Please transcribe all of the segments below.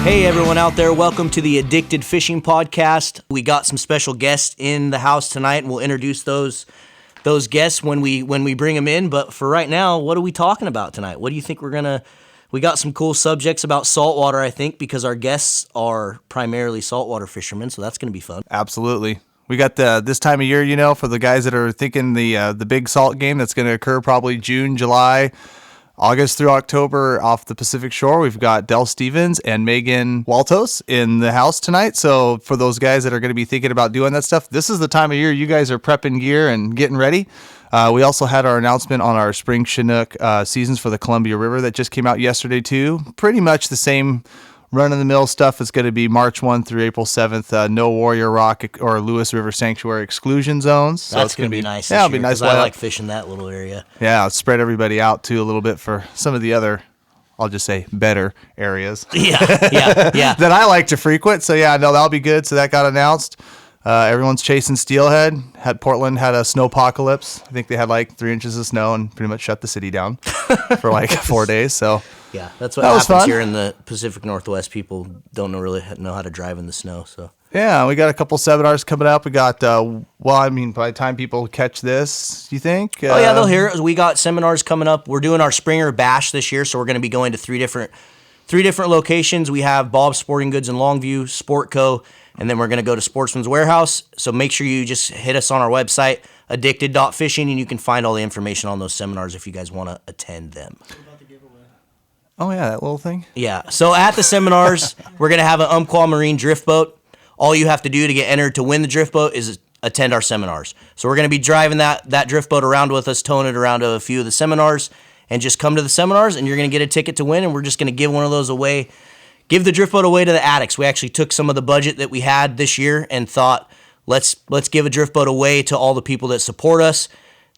Hey everyone out there, welcome to the Addicted Fishing Podcast. We got some special guests in the house tonight, and we'll introduce those guests when we bring them in. But for right now, what are we talking about tonight? What do you think we got some cool subjects about saltwater, I think, because our guests are primarily saltwater fishermen, so that's going to be fun. Absolutely. We got this time of year, for the guys that are thinking the big salt game that's going to occur probably June, July, August through October off the Pacific Shore. We've got Stephens and Megan Waltosz in the house tonight. So for those guys that are going to be thinking about doing that stuff, this is the time of year you guys are prepping gear and getting ready. We also had our announcement on our spring chinook seasons for the Columbia River that just came out yesterday too. Pretty much the same run-of-the-mill stuff is going to be March 1 through April 7th. No Warrior Rock or Lewis River Sanctuary exclusion zones. So that's going to be nice. Yeah, it'll be nice. I like fishing that little area. Yeah, spread everybody out too a little bit for some of the other, I'll just say, better areas. Yeah. that I like to frequent. So yeah, no, that'll be good. So that got announced. Everyone's chasing steelhead. Portland had a snowpocalypse. I think they had like 3 inches of snow and pretty much shut the city down for like 4 days. So yeah, that's what happens here in the Pacific Northwest. People don't really know how to drive in the snow. So yeah, we got a couple seminars coming up. We got by the time people catch this, you think? Oh yeah, they'll hear it. We got seminars coming up. We're doing our Springer Bash this year, so we're going to be going to three different locations. We have Bob's Sporting Goods in Longview, Sportco, and then we're going to go to Sportsman's Warehouse. So make sure you just hit us on our website, addicted.fishing, and you can find all the information on those seminars if you guys want to attend them. Oh, yeah, that little thing? Yeah. So at the seminars, we're going to have an Umpqua Marine drift boat. All you have to do to get entered to win the drift boat is attend our seminars. So we're going to be driving that drift boat around with us, towing it around to a few of the seminars, and just come to the seminars, and you're going to get a ticket to win, and we're just going to give one of those away. Give the drift boat away to the addicts. We actually took some of the budget that we had this year and thought, let's give a drift boat away to all the people that support us,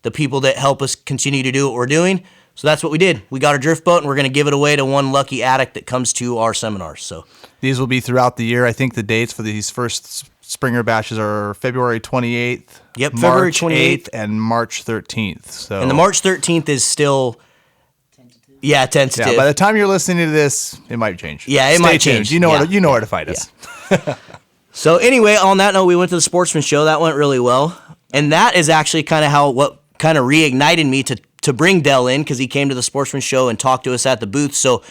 the people that help us continue to do what we're doing. So that's what we did. We got a drift boat, and we're going to give it away to one lucky addict that comes to our seminars. So these will be throughout the year. I think the dates for these first Springer Bashes are February 28th. Yep, February 28th. And March 13th. So and the March 13th is still tentative. Yeah, tentative. Yeah, by the time you're listening to this, it might change. Yeah, it might change. You know where to find us. So anyway, on that note, we went to the Sportsman Show. That went really well. And that is actually what kind of reignited me to bring Dell in, because he came to the Sportsman Show and talked to us at the booth. So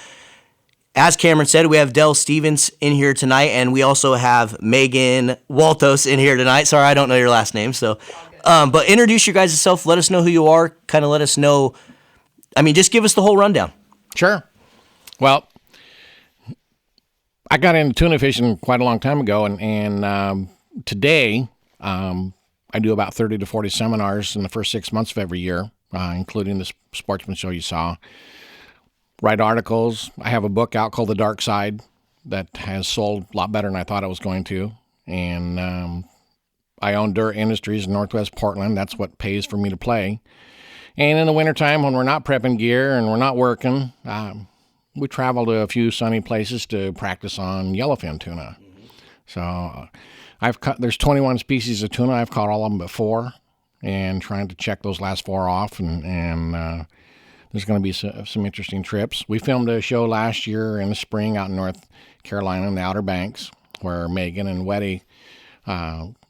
as Cameron said, we have Dell Stephens in here tonight, and we also have Megan Waltosz in here tonight. Sorry, I don't know your last name. So, but introduce your guys yourself. Let us know who you are. Kind of let us know. I mean, just give us the whole rundown. Sure. Well, I got into tuna fishing quite a long time ago, and today I do about 30 to 40 seminars in the first 6 months of every year, including the Sportsman Show you saw. Write articles. I have a book out called The Dark Side that has sold a lot better than I thought it was going to. And I own Dirt Industries in Northwest Portland. That's what pays for me to play. And in the wintertime, when we're not prepping gear and we're not working, we travel to a few sunny places to practice on yellowfin tuna. So there's 21 species of tuna. I've caught all of them but 4, and trying to check those last 4 off. And there's going to be some interesting trips. We filmed a show last year in the spring out in North Carolina in the Outer Banks, where Megan and Weddy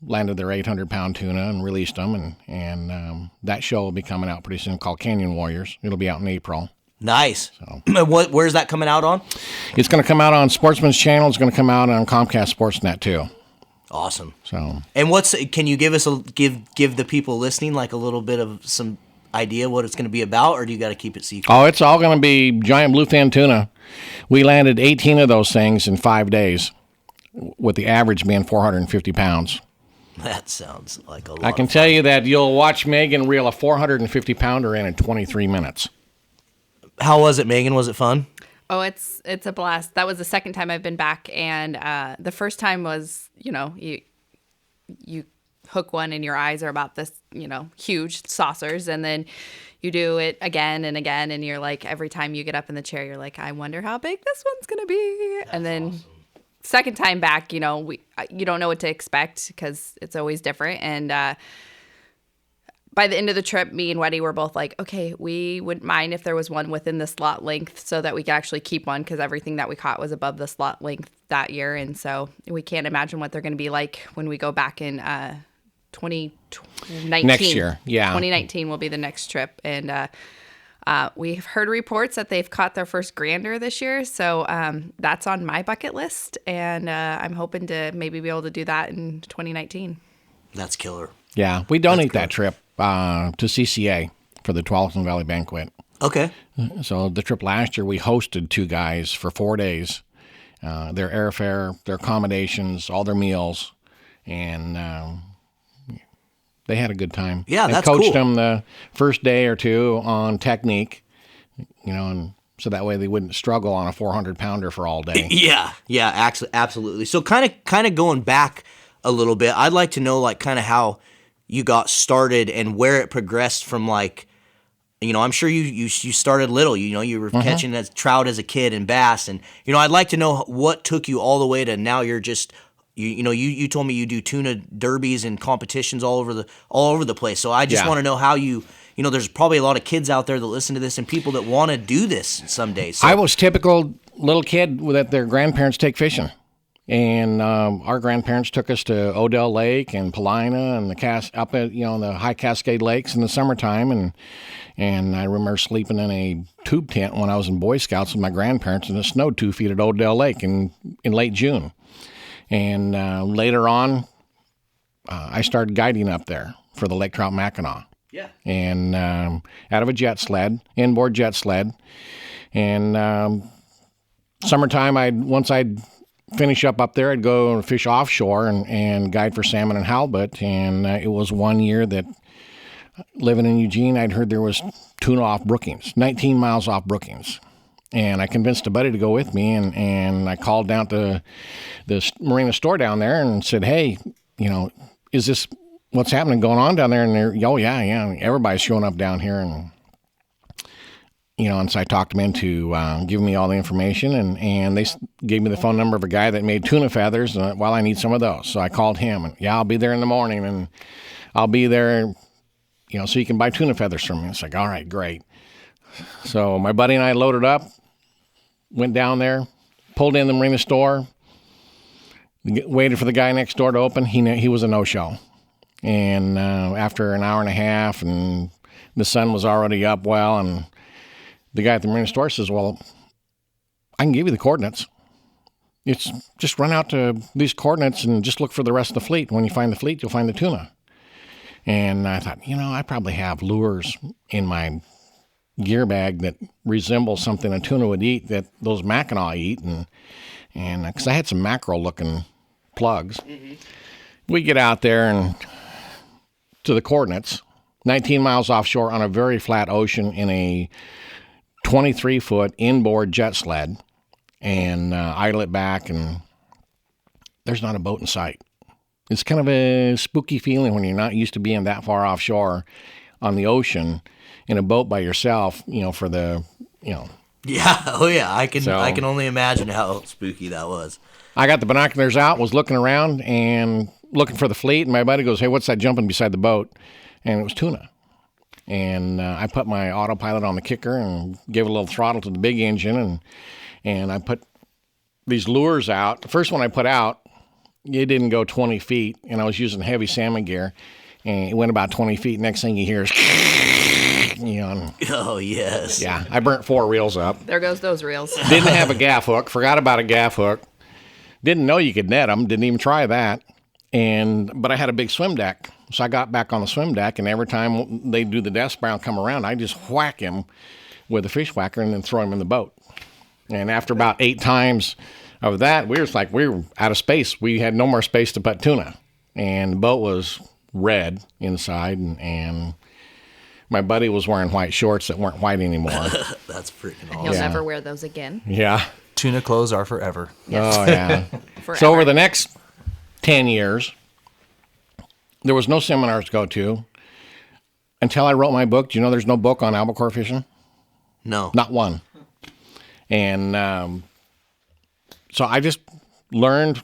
landed their 800-pound tuna and released them. And that show will be coming out pretty soon, called Canyon Warriors. It'll be out in April. Nice. So, where's that coming out on? It's going to come out on Sportsman's Channel. It's going to come out on Comcast Sportsnet too. Awesome. So, and can you give us give the people listening like a little bit of some idea what it's going to be about, or do you got to keep it secret? Oh, it's all going to be giant bluefin tuna. We landed 18 of those things in 5 days, with the average being 450 pounds. That sounds like a lot. I can tell you that you'll watch Megan reel a 450-pounder in 23 minutes. How was it, Megan? Was it fun? Oh, it's a blast. That was the second time I've been back, and the first time was, you hook one and your eyes are about this, huge saucers, and then you do it again and again, and you're like, every time you get up in the chair, you're like, I wonder how big this one's gonna be. That's and then awesome. Second time back, you don't know what to expect because it's always different, and by the end of the trip, me and Weddy were both like, okay, we wouldn't mind if there was one within the slot length so that we could actually keep one, because everything that we caught was above the slot length that year. And so we can't imagine what they're going to be like when we go back in 2019. Next year, yeah. 2019 will be the next trip. And we've heard reports that they've caught their first grander this year. So that's on my bucket list. And I'm hoping to maybe be able to do that in 2019. That's killer. Yeah, we donate that trip to CCA for the Tualatin Valley Banquet. Okay. So the trip last year, we hosted 2 guys for 4 days. Their airfare, their accommodations, all their meals, and they had a good time. Yeah, that's cool. I coached cool. them the first day or 2 on technique, and so that way they wouldn't struggle on a 400-pounder for all day. Yeah, absolutely. So kind of going back a little bit, I'd like to know like kind of how you got started and where it progressed from, like, I'm sure you started little, you were catching trout as a kid and bass, and I'd like to know what took you all the way to now you're just you told me you do tuna derbies and competitions all over the place. So I just want to know how there's probably a lot of kids out there that listen to this and people that want to do this someday. So. I was typical little kid that their grandparents take fishing. And our grandparents took us to Odell Lake and Paulina and up at the High Cascade Lakes in the summertime, and I remember sleeping in a tube tent when I was in Boy Scouts with my grandparents, and it snowed 2 feet at Odell Lake in late June. And later on, I started guiding up there for the Lake Trout Mackinac. Yeah. And out of a jet sled, inboard jet sled, and summertime, once I'd finish up there, I'd go fish offshore and guide for salmon and halibut. And it was one year that, living in Eugene, I'd heard there was tuna off Brookings, 19 miles off Brookings. And I convinced a buddy to go with me, and I called down to the marina store down there and said, hey, is this what's happening going on down there? And they're, oh, yeah, everybody's showing up down here. And so I talked them into giving me all the information, and they gave me the phone number of a guy that made tuna feathers. I need some of those. So I called him, and I'll be there in the morning, and I'll be there, so you can buy tuna feathers from me. It's like, all right, great. So my buddy and I loaded up, went down there, pulled in the marina store, waited for the guy next door to open. He was a no-show. And after an hour and a half, and the sun was already up well, and the guy at the marina store says, well, I can give you the coordinates. It's just run out to these coordinates and just look for the rest of the fleet. When you find the fleet, you'll find the tuna. And I thought, I probably have lures in my gear bag that resemble something a tuna would eat that those Mackinac eat. And because I had some mackerel-looking plugs. Mm-hmm. We get out there and to the coordinates, 19 miles offshore on a very flat ocean in a 23-foot inboard jet sled, and idle it back, and there's not a boat in sight. It's kind of a spooky feeling when you're not used to being that far offshore on the ocean in a boat by yourself, for the. Yeah, oh yeah, I can only imagine how spooky that was. I got the binoculars out, was looking around and looking for the fleet, and my buddy goes, hey, what's that jumping beside the boat? And it was tuna. And I put my autopilot on the kicker and gave a little throttle to the big engine, and I put these lures out. The first one I put out, it didn't go 20 feet, and I was using heavy salmon gear, and it went about 20 feet. Next thing you hear is, oh, yes. Yeah, I burnt 4 reels up. There goes those reels. Didn't have a gaff hook. Forgot about a gaff hook. Didn't know you could net them. Didn't even try that. But I had a big swim deck. So I got back on the swim deck, and every time they do the death spiral come around, I just whack him with a fish whacker and then throw him in the boat. And after about 8 times of that, we were out of space. We had no more space to put tuna. And the boat was red inside, and my buddy was wearing white shorts that weren't white anymore. That's freaking awesome. He'll never wear those again. Yeah. Tuna clothes are forever. Yes. Oh, yeah. So over the next 10 years, there was no seminars to go to until I wrote my book. Do you know there's no book on albacore fishing? No. Not one. And so I just learned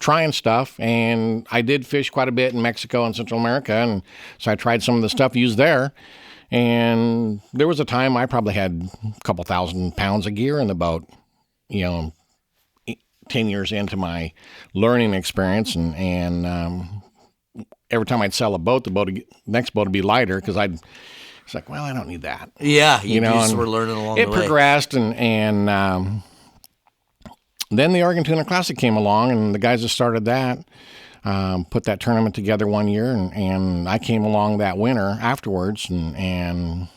trying stuff, and I did fish quite a bit in Mexico and Central America, and so I tried some of the stuff used there. And there was a time I probably had a couple 1,000 pounds of gear in the boat, 10 years into my learning experience, and every time I'd sell a boat, next boat would be lighter because it's like, well, I don't need that. Yeah, you just were learning along the way. It progressed, and then the Oregon Tuna Classic came along, and the guys that started that put that tournament together one year, and I came along that winter afterwards, and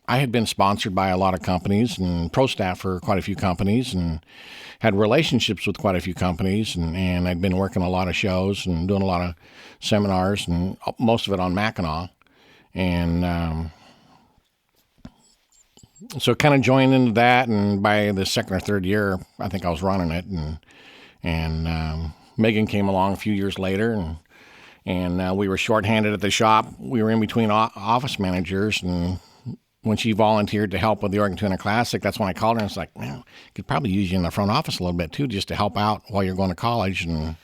I had been sponsored by a lot of companies and pro staff for quite a few companies, and had relationships with quite a few companies, and I'd been working a lot of shows and doing a lot of seminars, and most of it on Mackinac, and so kind of joined into that, and by the second or third year, I think I was running it, and Megan came along a few years later, and we were shorthanded at the shop. We were in between office managers, and when she volunteered to help with the Oregon Tuna Classic, that's when I called her and was like, man, could probably use you in the front office a little bit too, just to help out while you're going to college. And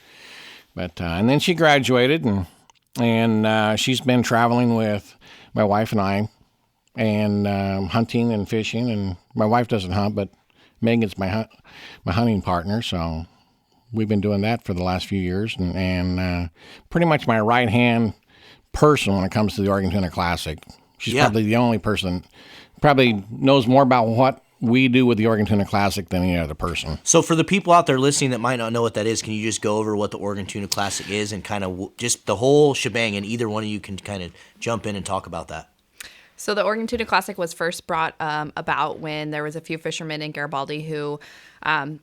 then she graduated, and she's been traveling with my wife and I, and hunting and fishing. And my wife doesn't hunt, but Megan's my hunting partner, so we've been doing that for the last few years, and pretty much my right-hand person when it comes to the Oregon Tuna Classic. She's probably the only person, probably knows more about what we do with the Oregon Tuna Classic than any other person. So for the people out there listening that might not know what that is, can you just go over what the Oregon Tuna Classic is and kind of just the whole shebang, and either one of you can kind of jump in and talk about that? So the Oregon Tuna Classic was first brought about when there was a few fishermen in Garibaldi who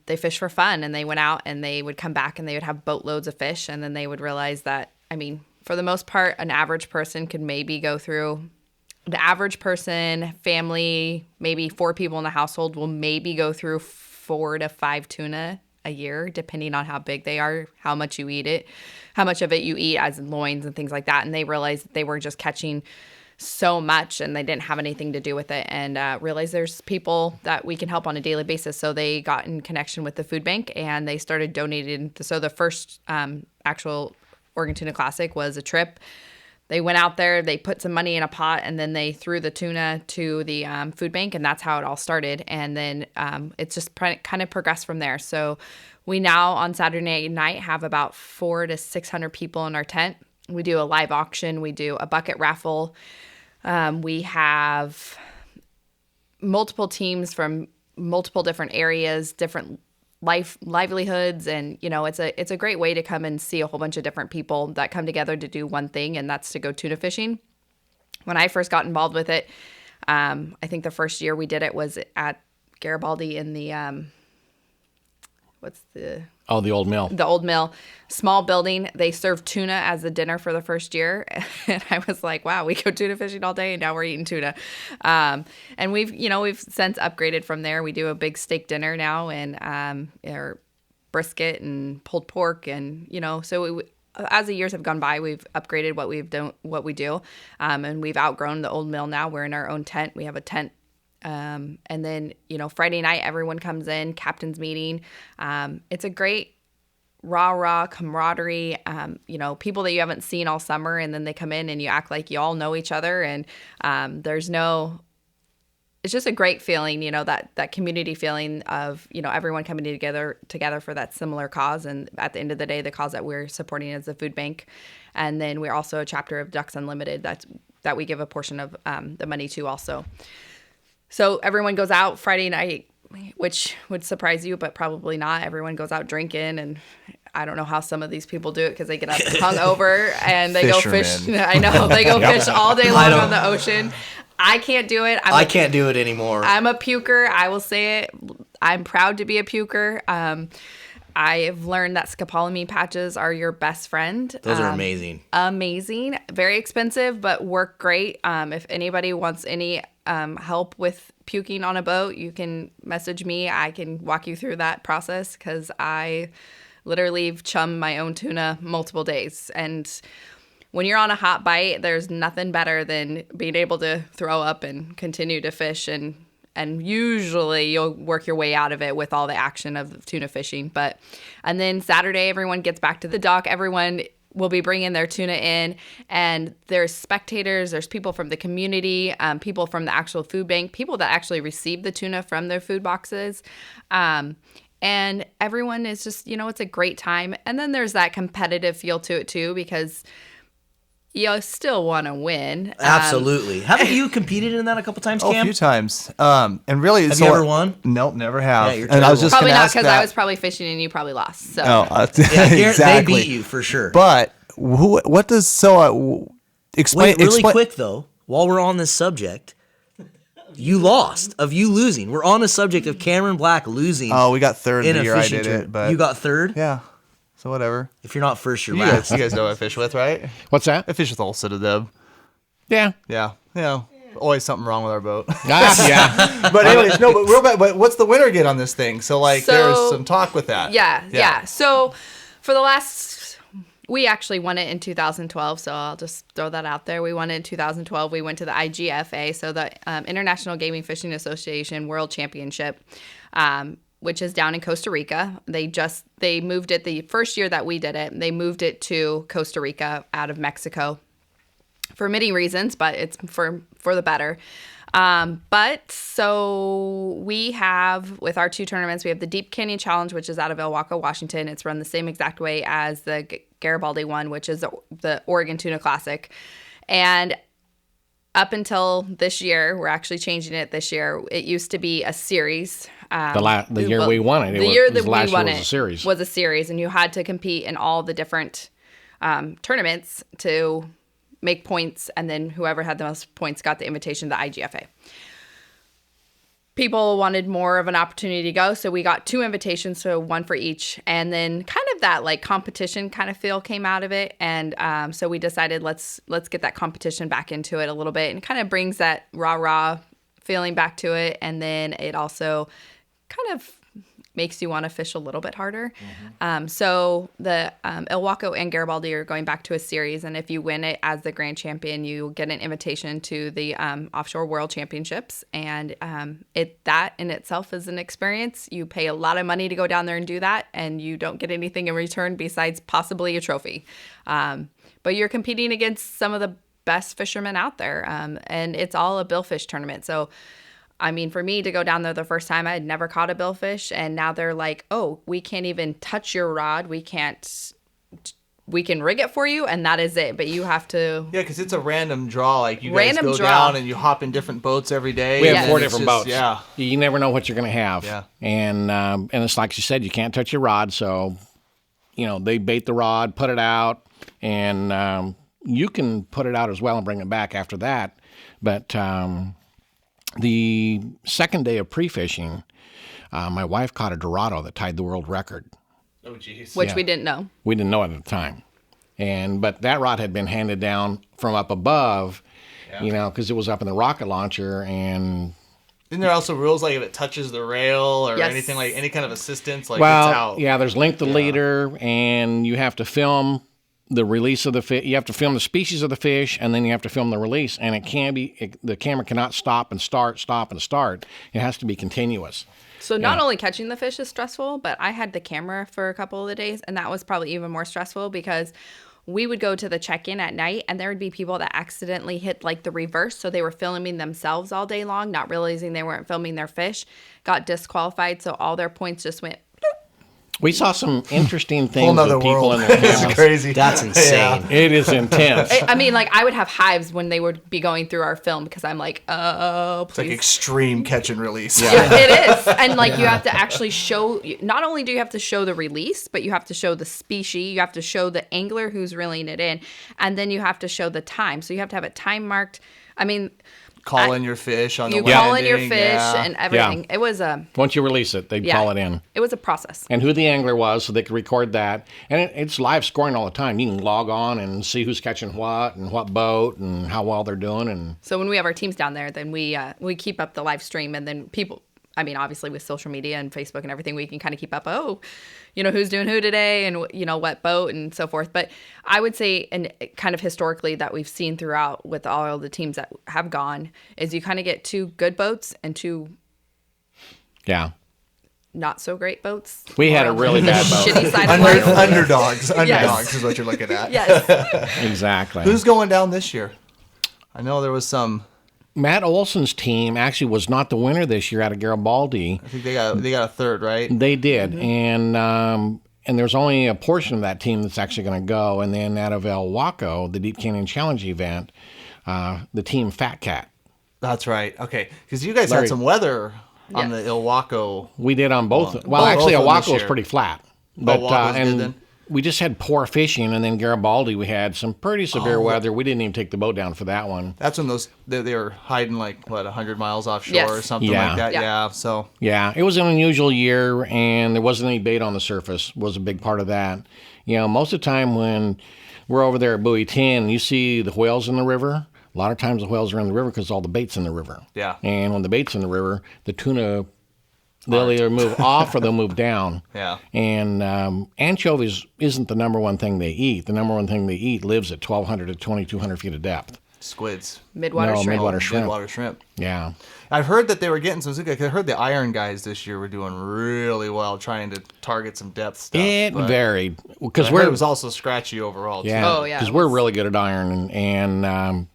they fished for fun, and they went out and they would come back and they would have boatloads of fish, and then they would realize that, I mean, for the most part, an average person could maybe go through, the average person, family, maybe 4 people in the household will maybe go through 4 to 5 tuna a year, depending on how big they are, how much you eat it, how much of it you eat as in loins and things like that. And they realized that they were just catching so much and they didn't have anything to do with it, and realized there's people that we can help on a daily basis. So they got in connection with the food bank and they started donating. So the first actual Oregon Tuna Classic was a trip. They went out there, they put some money in a pot, and then they threw the tuna to the food bank, and that's how it all started. And then it's just kind of progressed from there. So we now on Saturday night have about 400 to 600 people in our tent. We do a live auction. We do a bucket raffle. We have multiple teams from multiple different areas, different livelihoods, and it's a great way to come and see a whole bunch of different people that come together to do one thing, and that's to go tuna fishing. When I first got involved with it, I think the first year we did it was at Garibaldi in the the old mill. The old mill, small building. They served tuna as a dinner for the first year, and I was like, "Wow, we go tuna fishing all day, and now we're eating tuna." And we've since upgraded from there. We do a big steak dinner now, and or brisket and pulled pork, and so as the years have gone by, we've upgraded what we do, and we've outgrown the old mill. Now we're in our own tent. We have a tent. And then, Friday night, everyone comes in, captain's meeting. It's a great rah camaraderie, people that you haven't seen all summer, and then they come in and you act like you all know each other. And it's just a great feeling, that community feeling of, everyone coming together for that similar cause. And at the end of the day, the cause that we're supporting is the food bank. And then we're also a chapter of Ducks Unlimited that we give a portion of the money to also. So everyone goes out Friday night, which would surprise you, but probably not. Everyone goes out drinking, and I don't know how some of these people do it because they get up hungover and they go fish. I know, they go fish all day long on the ocean. I can't do it. I can't do it anymore. I'm a puker. I will say it. I'm proud to be a puker. I've learned that scopolamine patches are your best friend. Those are amazing. Amazing. Very expensive, but work great. If anybody wants any help with puking on a boat, you can message me. I can walk you through that process because I literally chum my own tuna multiple days. And when you're on a hot bite, there's nothing better than being able to throw up and continue to fish. And and usually you'll work your way out of it with all the action of tuna fishing. And then Saturday, everyone gets back to the dock. Everyone will be bringing their tuna in, and there's spectators, there's people from the community, people from the actual food bank, people that actually receive the tuna from their food boxes. And everyone is just, it's a great time. And then there's that competitive feel to it too, because you still want to win. Absolutely. Haven't you competed in that a couple times, Cam? A few times. And really, have you ever won? Nope, never have. Yeah, you're and I was just probably gonna not, ask because that. I was probably fishing and you probably lost. So Yeah, They exactly. beat you for sure. But what does explain? Wait, really explain, quick though, while we're on this subject, you lost of you losing. We're on the subject of Cameron Black losing. Oh, we got third in the a year I fishing did tournament. it, but You got third. yeah. So whatever. If you're not first, you're You last. guys know what I fish with, right? What's that? I fish with old Citadel. Yeah. Yeah. Always something wrong with our boat. Yeah. But anyways, but real bad. But what's the winner get on this thing? So there's some talk with that. Yeah. So for the we actually won it in 2012, so I'll just throw that out there. We won it in 2012. We went to the IGFA, so the International Gaming Fishing Association World Championship, which is down in Costa Rica. They moved it the first year that we did it. They moved it to Costa Rica out of Mexico for many reasons, but it's for the better. But so we have, with our two tournaments, we have the Deep Canyon Challenge, which is out of Ilwaco, Washington. It's run the same exact way as the Garibaldi one, which is the Oregon Tuna Classic. And up until this year, we're actually changing it this year. It used to be a series. The year we won it. The year that we last won year it was a series, and you had to compete in all the different tournaments to make points, and then whoever had the most points got the invitation to the IGFA. People wanted more of an opportunity to go, so we got 2 invitations, so 1 for each, and then kind of that competition kind of feel came out of it, and so we decided let's get that competition back into it a little bit, and kind of brings that rah feeling back to it, and then it also kind of makes you want to fish a little bit harder. Mm-hmm. So the Ilwaco and Garibaldi are going back to a series, and if you win it as the grand champion, you get an invitation to the Offshore World Championships, and that in itself is an experience. You pay a lot of money to go down there and do that, and you don't get anything in return besides possibly a trophy. But you're competing against some of the best fishermen out there, and it's all a billfish tournament. So I mean, for me to go down there the first time, I had never caught a billfish, and now they're like, "Oh, we can't even touch your rod. We can rig it for you, and that is it. But you have to." Yeah, because it's a random draw. You guys go down and you hop in different boats every day. We have 4 different boats. Yeah, you never know what you're going to have. Yeah, and it's like you said, you can't touch your rod, so they bait the rod, put it out, and you can put it out as well and bring it back after that, but. The second day of pre-fishing, my wife caught a Dorado that tied the world record. Oh, jeez. Which we didn't know. We didn't know it at the time. But that rod had been handed down from up above, because it was up in the rocket launcher. And isn't there also rules if it touches the rail or yes. anything any kind of assistance? It's out. Yeah, there's length of leader, and you have to film the release of the fish. You have to film the species of the fish, and then you have to film the release. And the camera cannot stop and start. It has to be continuous. So not only catching the fish is stressful, but I had the camera for a couple of the days, and that was probably even more stressful because we would go to the check-in at night, and there would be people that accidentally hit the reverse, so they were filming themselves all day long, not realizing they weren't filming their fish, got disqualified, so all their points just went. We saw some interesting things with people world. in their It's cameras. crazy. That's insane. Yeah. It is intense. I mean, I would have hives when they would be going through our film because I'm like, oh, please. It's extreme catch and release. Yeah, it is. And you have to actually show, not only do you have to show the release, but you have to show the species, you have to show the angler who's reeling it in, and then you have to show the time. So you have to have it time marked. I mean, call in your fish on the landing. You call in your fish and everything. Yeah. It was a... Once you release it, they'd call it in. It was a process. And who the angler was, so they could record that. And it's live scoring all the time. You can log on and see who's catching what and what boat and how well they're doing. And so when we have our teams down there, then we keep up the live stream, and then people... I mean, obviously with social media and Facebook and everything, we can kind of keep up, who's doing who today and, what boat and so forth. But I would say, and kind of historically that we've seen throughout with all the teams that have gone, is you kind of get 2 good boats and 2 Yeah. not so great boats. We had or a really bad boat. shitty side of life. Underdogs is what you're looking at. Yes. Exactly. Who's going down this year? I know there was some. Matt Olson's team actually was not the winner this year out of Garibaldi. I think they got a third, right? They did, and there's only a portion of that team that's actually going to go. And then out of El Waco, the Deep Canyon Challenge event, the team Fat Cat. That's right. Okay, because you guys Larry- had some weather on Yes. the Ilwaco. We did on both. Well, Well, both actually, of them El this Waco was year. pretty flat. But Waco's good and then? we just had poor fishing, and then Garibaldi, we had some pretty severe weather. We didn't even take the boat down for that one. That's when they were hiding 100 miles offshore Yes. or something Yeah. like that. Yeah. Yeah. So Yeah, it was an unusual year, and there wasn't any bait on the surface. Was a big part of that. Most of the time when we're over there at Buoy 10, you see the whales in the river. A lot of times the whales are in the river because all the bait's in the river. Yeah. And when the bait's in the river, the tuna, they'll either move off or they'll move down. Yeah. And anchovies isn't the number one thing they eat. The number one thing they eat lives at 1,200 to 2,200 feet of depth. squids, Midwater No, shrimp. midwater shrimp. midwater shrimp. Yeah. I've heard that they were getting some. I heard the iron guys this year were doing really well, trying to target some depth stuff. It but varied because I heard it was also scratchy overall. Yeah. Too. Oh, yeah, Because it we're was. really good at iron, and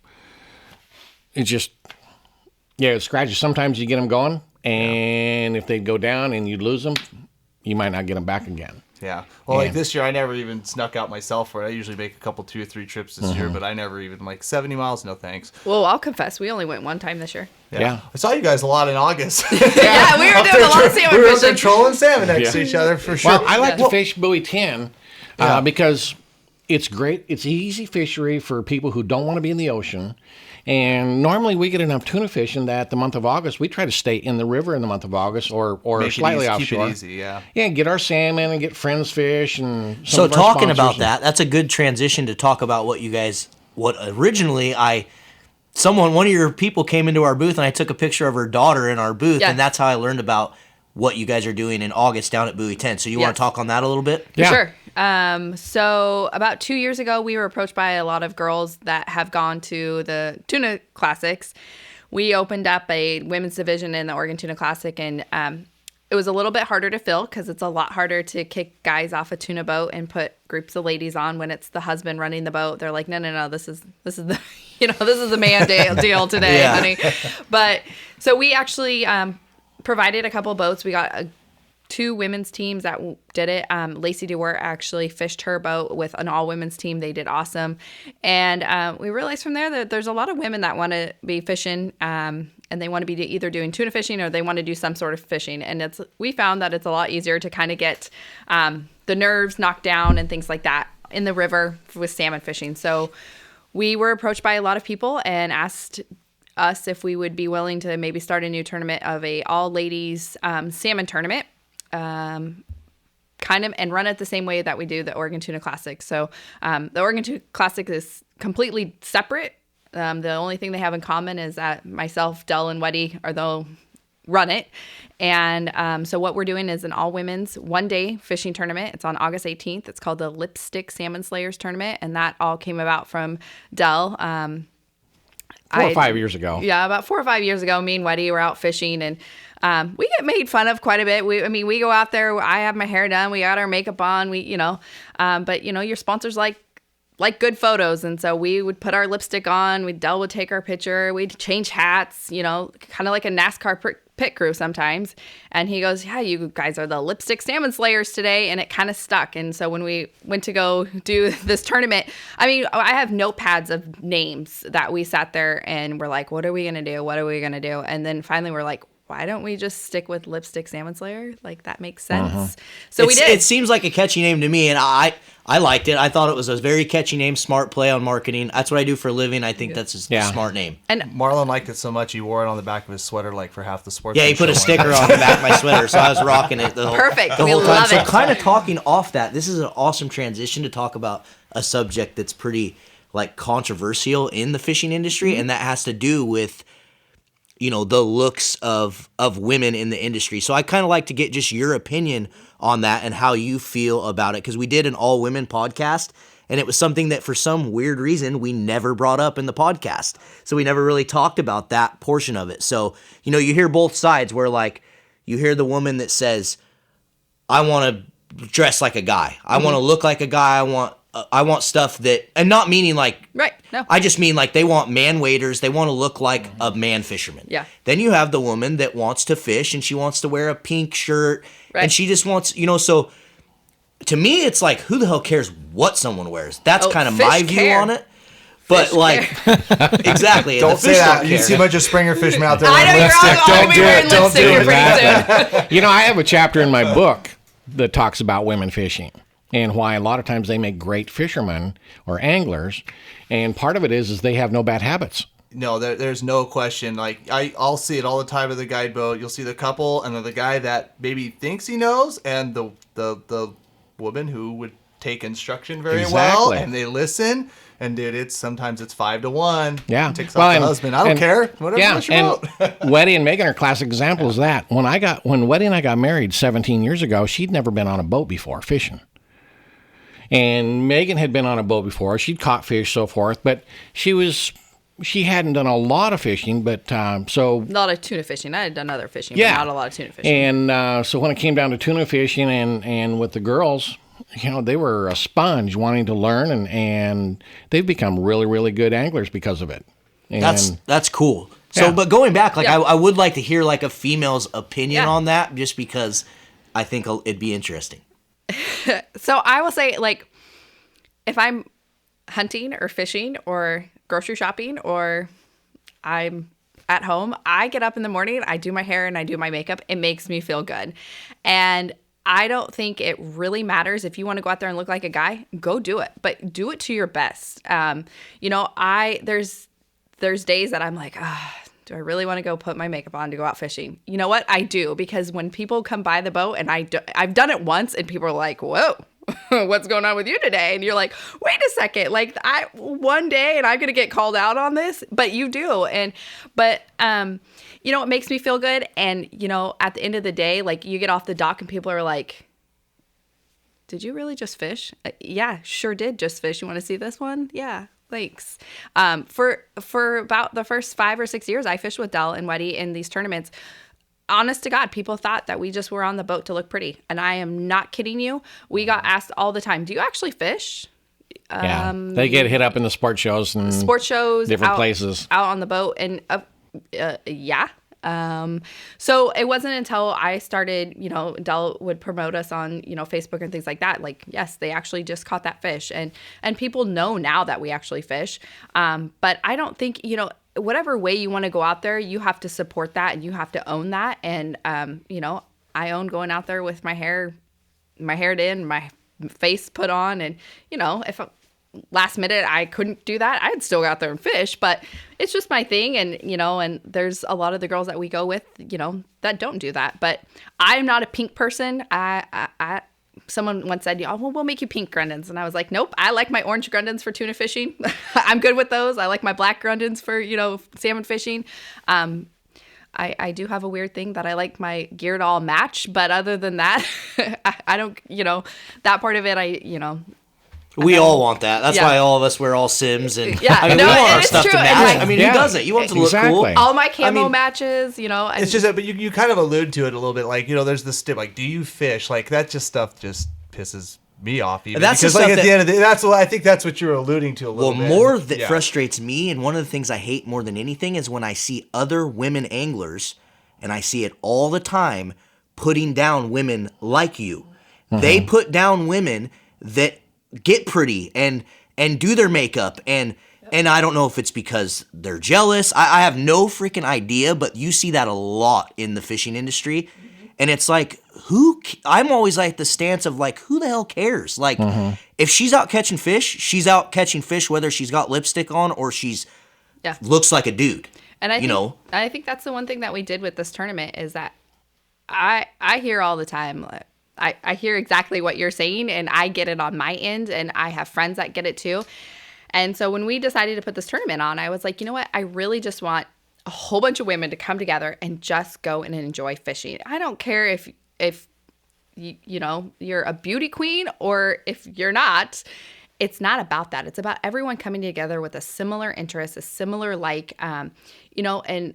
it just, it scratches. Sometimes you get them going, and if they go down and you lose them, you might not get them back again. Yeah. Well, Yeah. like this year, I never even snuck out myself for it. I usually make a couple, 2 or 3 trips this year, but I never even 70 miles. No thanks. Well, I'll confess, we only went one time this year. Yeah. I saw you guys a lot in August. Yeah, we were doing a lot of salmon we were up there fishing. trolling salmon next to Yeah. each other for sure. Well, I like Yeah. to fish Buoy 10 Yeah. because it's great. It's easy fishery for people who don't want to be in the ocean. And normally we get enough tuna fishing that the month of August, we try to stay in the river in the month of August or Make it slightly easy, offshore. Keep it easy, yeah. Yeah, get our salmon and get friends fish and some So of our talking sponsors about and- that, that's a good transition to talk about what originally one of your people came into our booth and I took a picture of her daughter in our booth, Yeah. and that's how I learned about what you guys are doing in August down at Buoy 10. So you want Yes. to talk on that a little bit? Yeah. Sure. So about 2 years ago, we were approached by a lot of girls that have gone to the Tuna Classics. We opened up a women's division in the Oregon Tuna Classic, and it was a little bit harder to fill because it's a lot harder to kick guys off a tuna boat and put groups of ladies on when it's the husband running the boat. They're like, no, this is the this is the man deal today, Yeah. honey. But so we actually provided a couple boats. We got 2 women's teams that did it. Lacey DeWert actually fished her boat with an all-women's team. They did awesome. And we realized from there that there's a lot of women that want to be fishing, and they want to be either doing tuna fishing or they want to do some sort of fishing. And we found that it's a lot easier to kind of get the nerves knocked down and things like that in the river with salmon fishing. So we were approached by a lot of people and asked us if we would be willing to maybe start a new tournament of a all-ladies salmon tournament. Kind of and run it the same way that we do the Oregon Tuna Classic. So the Oregon Tuna Classic is completely separate. The only thing they have in common is that myself, Del, and Weddy they'll run it. And so what we're doing is an all-women's one-day fishing tournament. It's on August 18th. It's called the Lipstick Salmon Slayers Tournament, and that all came about from Del. 4 or 5 years ago. Yeah, about 4 or 5 years ago, me and Weddy were out fishing, and we get made fun of quite a bit. We go out there. I have my hair done. We got our makeup on. But your sponsors like good photos, and so we would put our lipstick on. Del would take our picture. We'd change hats. Kind of like a NASCAR pit crew sometimes. And he goes, "Yeah, you guys are the Lipstick Salmon Slayers today," and it kind of stuck. And so when we went to go do this tournament, I have notepads of names that we sat there and we're like, "What are we gonna do? What are we gonna do?" And then finally we're like, why don't we just stick with Lipstick Salmon Slayer? Like, that makes sense. So we did. It seems like a catchy name to me, and I liked it. I thought it was a very catchy name, smart play on marketing. That's what I do for a living. I think that's a smart name. And Marlon liked it so much he wore it on the back of his sweater for half the sports. Yeah, he put a sticker on the back of my sweater, so I was rocking it the whole, Perfect. the We whole time. love So it. kind of talking off that, this is an awesome transition to talk about a subject that's pretty controversial in the fishing industry, and that has to do with the looks of women in the industry. So I kind of like to get just your opinion on that and how you feel about it, because we did an all women podcast, and it was something that for some weird reason we never brought up in the podcast. So we never really talked about that portion of it. So, you hear both sides where You hear the woman that says, I want to dress like a guy. I want to look like a guy. I want stuff that, and not meaning like, Right. No. I just mean like they want man waders. They want to look like a man fisherman. Yeah. Then you have the woman that wants to fish and she wants to wear a pink shirt Right. and she just wants, so to me, it's like, who the hell cares what someone wears? That's kind of fish my view care. on it. But Fish exactly. Don't the say fish that. don't You care. see a bunch of Springer fishermen out there I know wearing you're lipstick. all Don't gonna be do wearing it. Don't lipstick do here it. pretty soon. I have a chapter in my book that talks about women fishing and why a lot of times they make great fishermen or anglers. And part of it is they have no bad habits. No, there's no question. Like I'll see it all the time with the guide boat. You'll see the couple and then the guy that maybe thinks he knows, and the woman who would take instruction very well, Exactly. and they listen. And dude, sometimes it's 5-1. Yeah. It takes off the husband. I don't care. Whatever. Yeah, Push your and boat. Weddy and Megan are classic examples of that. When Weddy and I got married 17 years ago, she'd never been on a boat before fishing. And Megan had been on a boat before. She'd caught fish, so forth, but she hadn't done a lot of fishing, but so A lot of tuna fishing. I had done other fishing, yeah, but not a lot of tuna fishing. And so when it came down to tuna fishing and with the girls, they were a sponge wanting to learn, and they've become really, really good anglers because of it. And That's cool. So, Yeah. but going back, like Yeah. I would like to hear like a female's opinion Yeah. on that, just because I think it'd be interesting. So I will say, like, if I'm hunting or fishing or grocery shopping or I'm at home, I get up in the morning, I do my hair and I do my makeup. It makes me feel good. And I don't think it really matters if you want to go out there and look like a guy, go do it, but do it to your best. There's days that I'm like, do I really want to go put my makeup on to go out fishing? You know what? I do, because when people come by the boat, and I've done it once, and people are like, whoa, what's going on with you today? And you're like, wait a second, like one day and I'm going to get called out on this, but you do. But it makes me feel good. And, at the end of the day, like you get off the dock and people are like, did you really just fish? Yeah, sure did just fish. You want to see this one? Yeah. Thanks. For about the first 5 or 6 years, I fished with Del and Weddy in these tournaments. Honest to God, people thought that we just were on the boat to look pretty. And I am not kidding you. We got asked all the time, do you actually fish? yeah, they get hit up in the sports shows and Sports shows, different out, places. out on the boat. And yeah. So it wasn't until I started, Del would promote us on, Facebook and things like that. Like, yes, they actually just caught that fish, and people know now that we actually fish. But I don't think, whatever way you want to go out there, you have to support that and you have to own that. And, I own going out there with my hair in, my face put on. And, if last minute I couldn't do that, I'd still go out there and fish, but it's just my thing. And and there's a lot of the girls that we go with that don't do that. But I'm not a pink person. I someone once said, oh, well, we'll make you pink grundens, and I was like, nope, I like my orange grundens for tuna fishing. I'm good with those. I like my black grundens for salmon fishing. I do have a weird thing that I like my gear to all match, but other than that, I don't, that part of it, We all want that. That's Yeah. why all of us wear all Sims, and Yeah, I mean, no, we want our it's stuff true. to And, match. like- I mean, Yeah. who doesn't? You want it to look Exactly. cool. all my camo mean- matches, and It's just that, but you kind of allude to it a little bit, like there's this tip, like, do you fish? Like that stuff just pisses me off. Even That's the because like stuff at the that- end of the, that's what I think that's what you're alluding to a little Well, bit. more that Yeah. frustrates me, and one of the things I hate more than anything, is when I see other women anglers, and I see it all the time, putting down women like you. They put down women that get pretty and do their makeup, and I don't know if it's because they're jealous. I have no freaking idea, but you see that a lot in the fishing industry. And it's like, I'm always like the stance of like, who the hell cares? Like, if she's out catching fish, she's out catching fish, whether she's got lipstick on or she's Yeah. looks like a dude. And I think that's the one thing that we did with this tournament is that I hear all the time, I hear exactly what you're saying, and I get it on my end, and I have friends that get it too. And so when we decided to put this tournament on, I was like, you know what? I really just want a whole bunch of women to come together and just go and enjoy fishing. I don't care if you're a beauty queen or if you're not. it's not about that. It's about everyone coming together with a similar interest, a similar and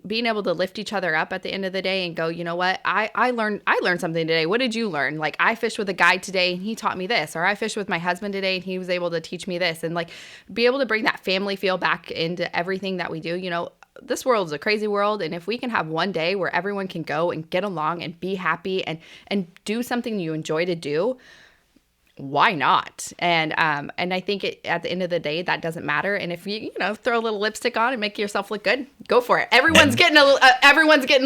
being able to lift each other up at the end of the day and go, you know what, I learned something today. What did you learn? Like, I fished with a guide today and he taught me this, or I fished with my husband today and he was able to teach me this, and like be able to bring that family feel back into everything that we do. You know, this world is a crazy world, and if we can have one day where everyone can go and get along and be happy and do something you enjoy to do, why not? And I think at the end of the day, that doesn't matter. And if you throw a little lipstick on and make yourself look good, go for it. Everyone's getting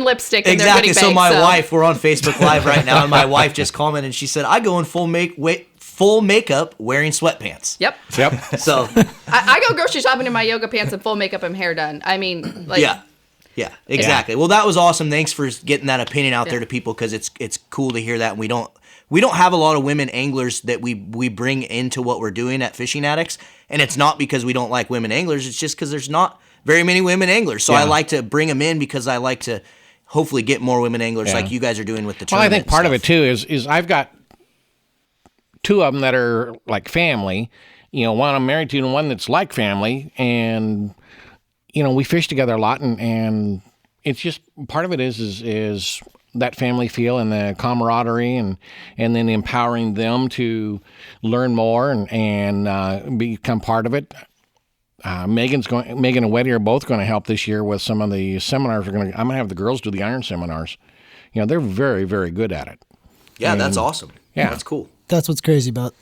lipstick. And exactly. They're So getting my baked, wife, we're on Facebook Live right now, and my wife just commented and she said, "I go in full makeup wearing sweatpants." Yep. So I go grocery shopping in my yoga pants and full makeup and hair done. I mean, like, yeah, exactly. Well, that was awesome. Thanks for getting that opinion out there to people, because it's cool to hear that. And we don't have a lot of women anglers that we bring into what we're doing at Fishing Addicts, and it's not because we don't like women anglers. It's just because there's not very many women anglers. So I like to bring them in because I like to hopefully get more women anglers like you guys are doing with the tournament. Well, I think part of it too is I've got two of them that are like family. You know, one I'm married to and one that's like family, and we fish together a lot, and it's just part of it is that family feel and the camaraderie, and then empowering them to learn more and become part of it. Megan and Weddy are both going to help this year with some of the seminars. I'm going to have the girls do the iron seminars. They're very, very good at it. Yeah, that's awesome. Yeah, that's cool. That's what's crazy about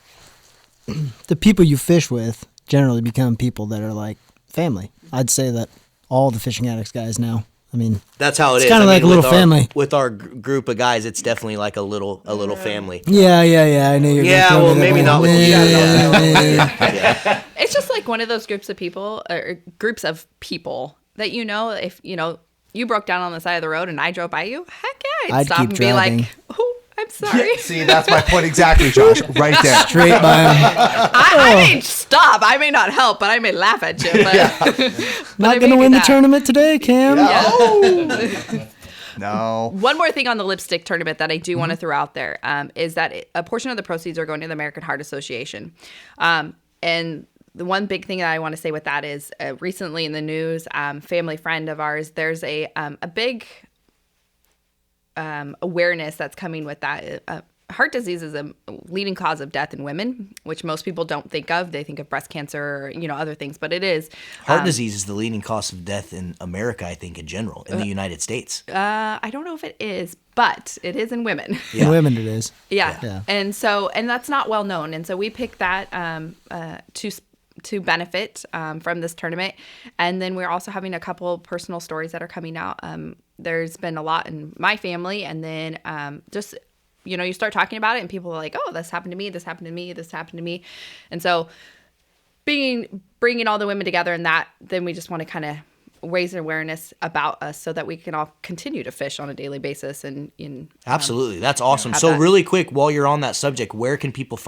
the people you fish with generally become people that are like family. I'd say that all the Fishing Addicts guys now. I mean, that's how it's is. kind of like a little family. With our group of guys, it's definitely like a little family. Yeah. I know you're. Yeah, well, maybe not with you. It's just like one of those groups of people that if you broke down on the side of the road and I drove by you, heck yeah, I'd stop keep and driving. be like, oh, I'm sorry. See, that's my point exactly, Josh. Right there. Straight by him. I may stop. I may not help, but I may laugh at you. But, Not going to win the tournament today, Cam. Yeah. Oh. No. One more thing on the lipstick tournament that I do want to throw out there is that a portion of the proceeds are going to the American Heart Association. And the one big thing that I want to say with that is recently in the news, family friend of ours, there's a big awareness that's coming with that. Heart disease is a leading cause of death in women, which most people don't think of. They think of breast cancer or, other things, but it is. Heart disease is the leading cause of death in America, I think, in general, in the United States. I don't know if it is, but it is in women. In women it is. Yeah. And that's not well known. And so we picked that to benefit from this tournament. And then we're also having a couple personal stories that are coming out. There's been a lot in my family, and then just you start talking about it and people are like, oh, this happened to me, this happened to me, this happened to me. And so bringing all the women together in that, then we just want to kind of raise awareness about us so that we can all continue to fish on a daily basis. Absolutely. That's awesome. So really quick, while you're on that subject, where can people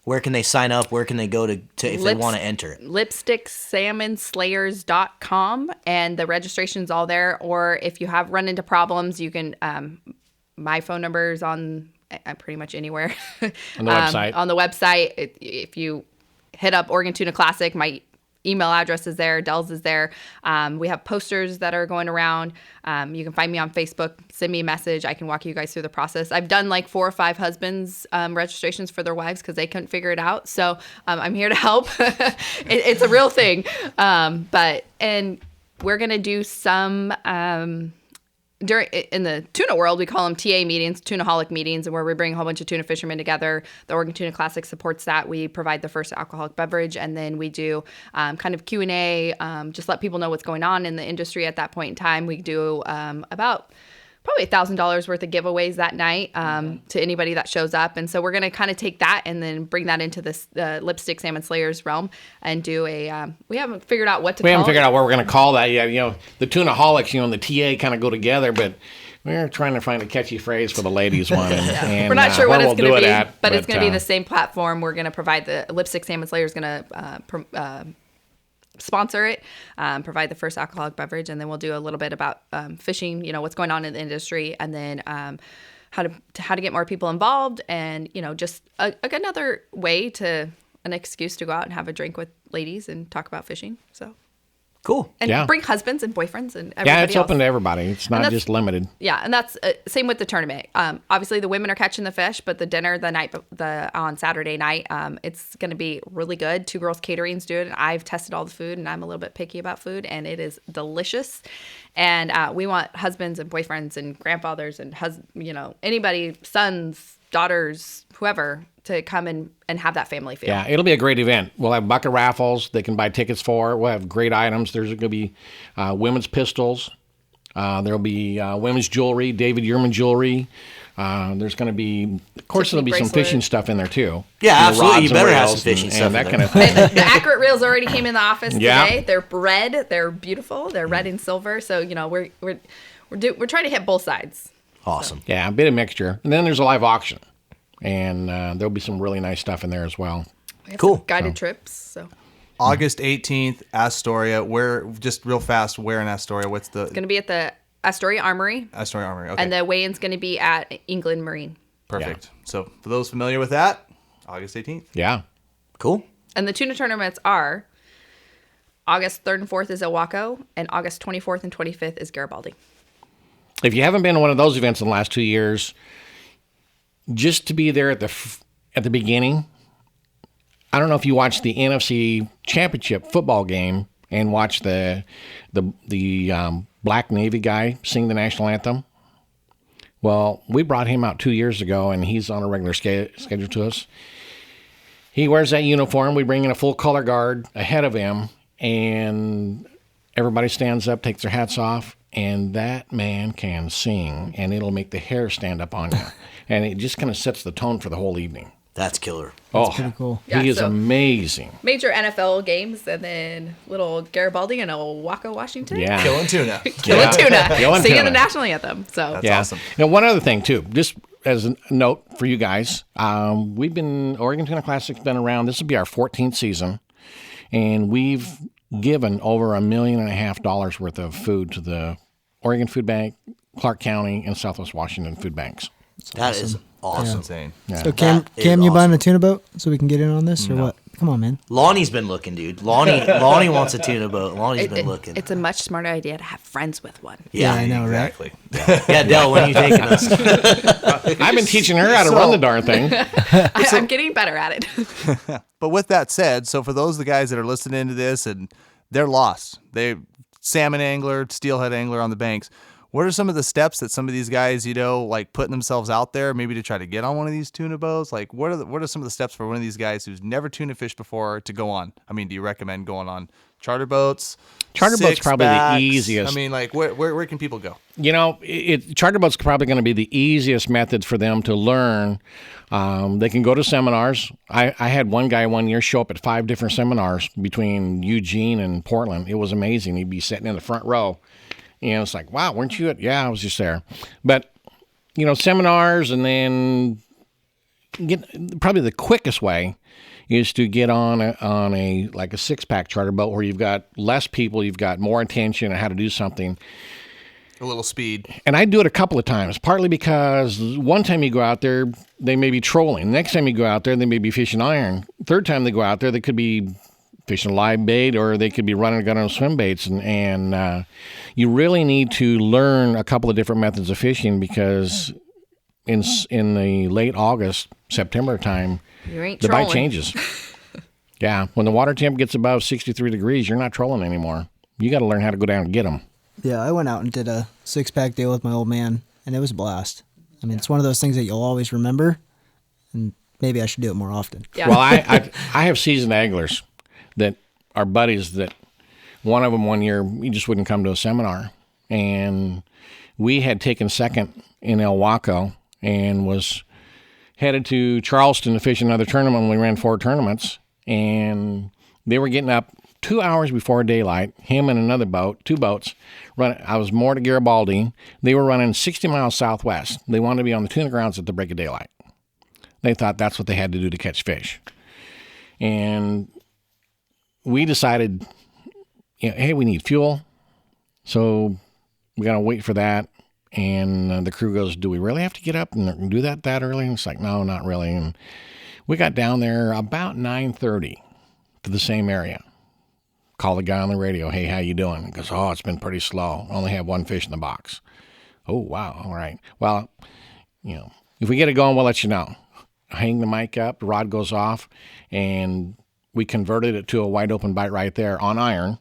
where can they sign up? Where can they go to if they want to enter it? lipsticksalmonslayers.com, and the registration's all there. Or if you have run into problems, you can, my phone number is on pretty much anywhere. On the website. On the website. If you hit up Oregon Tuna Classic, my email address is there. Dell's is there. We have posters that are going around. You can find me on Facebook. Send me a message. I can walk you guys through the process. I've done like 4 or 5 husbands' registrations for their wives because they couldn't figure it out. So I'm here to help. It's a real thing. And we're going to do some... in the tuna world, we call them TA meetings, tunaholic meetings, where we bring a whole bunch of tuna fishermen together. The Oregon Tuna Classic supports that. We provide the first alcoholic beverage, and then we do kind of Q&A, just let people know what's going on in the industry at that point in time. We do about probably $1,000 worth of giveaways that night to anybody that shows up. And so we're going to kind of take that and then bring that into this Lipstick Salmon Slayers realm and do we haven't figured out what to call it. We haven't figured out what we're going to call that yet. The Tunaholics, and the TA kind of go together, but we're trying to find a catchy phrase for the ladies one. And, we're not sure what it's going to be, but it's going to be the same platform. We're going to provide the Lipstick Salmon Slayers going to sponsor it, provide the first alcoholic beverage, and then we'll do a little bit about fishing, what's going on in the industry, and then how to get more people involved, and just another way to an excuse to go out and have a drink with ladies and talk about fishing. So. Cool. And Yeah. bring husbands and boyfriends and everybody Yeah, it's else. open to everybody. It's not that's- just limited. Yeah, and that's same with the tournament. Obviously, the women are catching the fish, but the dinner on Saturday night, it's going to be really good. Two Girls Catering's doing it. I've tested all the food, and I'm a little bit picky about food, and it is delicious. And we want husbands and boyfriends and grandfathers and anybody, sons, daughters, whoever, to come and have that family feel. Yeah, it'll be a great event. We'll have bucket raffles they can buy tickets for. We'll have great items. There's going to be women's pistols. There'll be women's jewelry, David Yurman jewelry. There's going to be, of course, there'll be some bracelet. fishing stuff in there too. Yeah, absolutely. Rods You and better have reels some fishing and stuff that in kind of there. thing. And the accurate reels already came in the office Yeah. today. They're red. They're beautiful. They're red and silver. So we're trying to hit both sides. Awesome. Yeah, a bit of mixture. And then there's a live auction. And there'll be some really nice stuff in there as well. We have Cool. some guided trips. So August 18th, Astoria. Where, just real fast, where in Astoria? What's the it's going to be at the Astoria Armory, Astoria Armory? Okay, and the weigh-in's going to be at England Marine. perfect. So for those familiar with that, August 18th. Yeah. Cool. And the tuna tournaments are August 3rd and 4th is Owako, and August 24th and 25th is Garibaldi. If you haven't been to one of those events in the last 2 years, just to be there at the beginning. I don't know if you watched the NFC Championship football game and watched the Black Navy guy sing the national anthem. Well, we brought him out 2 years ago, and he's on a regular schedule to us. He wears that uniform. We bring in a full color guard ahead of him, and everybody stands up, takes their hats off, and that man can sing, and it'll make the hair stand up on you. And it just kind of sets the tone for the whole evening. That's killer. Pretty cool. Yeah, He is so- amazing. Major NFL games, and then little Garibaldi and Owako, Washington. Yeah. Killing tuna. Killing tuna. Killing Singing tuna. the national anthem. So That's Yeah. awesome. Now, one other thing, too, just as a note for you guys, Oregon Tuna Classic's been around. This will be our 14th season, and we've given over $1.5 million worth of food to the Oregon Food Bank, Clark County, and Southwest Washington food banks. That is awesome. Insane. So Cam, That is you awesome. buying a tuna boat so we can get in on this or what? Come on, man. Lonnie's been looking, dude. Lonnie wants a tuna boat. Lonnie's been looking. it's a much smarter idea to have friends with one. Yeah, I know, right? Exactly. Yeah, Dell, when are you taking us? I've been teaching her how to run the darn thing. I'm getting better at it. But with that said, so for those of the guys that are listening to this and they're lost, they salmon angler, steelhead angler on the banks. What are some of the steps that some of these guys, like putting themselves out there, maybe to try to get on one of these tuna boats? Like, what are some of the steps for one of these guys who's never tuna fished before to go on? I mean, do you recommend going on charter boats? Charter boat's probably the six-packs? easiest. I mean, like, where can people go? Charter boat's probably going to be the easiest method for them to learn. They can go to seminars. I had one guy one year show up at 5 different seminars between Eugene and Portland. It was amazing. He'd be sitting in the front row. It's like, wow, weren't you at? Yeah, I was just there. But, seminars, and then probably the quickest way is to get on a 6-pack charter boat where you've got less people, you've got more attention on how to do something. A little speed. And I do it a couple of times, partly because one time you go out there, they may be trolling. Next time you go out there, they may be fishing iron. Third time they go out there, they could be fishing live bait, or they could be running a gun on swim baits. And you really need to learn a couple of different methods of fishing, because in the late August, September time, You ain't the trolling. bite changes. Yeah, when the water temp gets above 63 degrees, you're not trolling anymore. You got to learn how to go down and get them. Yeah, I went out and did a 6-pack deal with my old man, and it was a blast. I mean, it's one of those things that you'll always remember, and maybe I should do it more often. Yeah. Well, I have seasoned anglers that are buddies that one of them one year, he just wouldn't come to a seminar. And we had taken second in El Waco and was headed to Charleston to fish another tournament. And we ran 4 tournaments, and they were getting up 2 hours before daylight, him and another boat, 2 boats. I was moored to Garibaldi. They were running 60 miles southwest. They wanted to be on the tuna grounds at the break of daylight. They thought that's what they had to do to catch fish. And we decided, hey, we need fuel. So we got to wait for that. And the crew goes, do we really have to get up and do that early? And it's like, no, not really. And We got down there about 9:30 to the same area. Call the guy on the radio. Hey, how you doing? He goes, oh, it's been pretty slow. I only have one fish in the box. Oh, wow. All right. Well, if we get it going, we'll let you know. Hang the mic up, the rod goes off, and we converted it to a wide open bite right there on iron.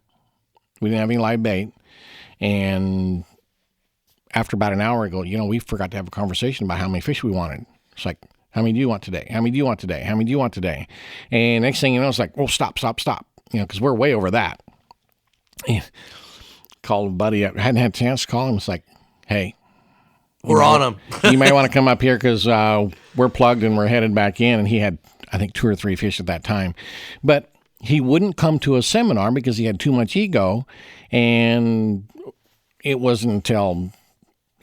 We didn't have any live bait. And after about an hour ago, we forgot to have a conversation about how many fish we wanted. It's like, how many do you want today? How many do you want today? How many do you want today? And next thing you know, it's like, oh, stop. Because we're way over that. And called a buddy up. Hadn't had a chance to call him. It's like, hey. We're on them. You may want to come up here because we're plugged and we're headed back in. And he had, I think, 2 or 3 fish at that time. But he wouldn't come to a seminar because he had too much ego. And it wasn't until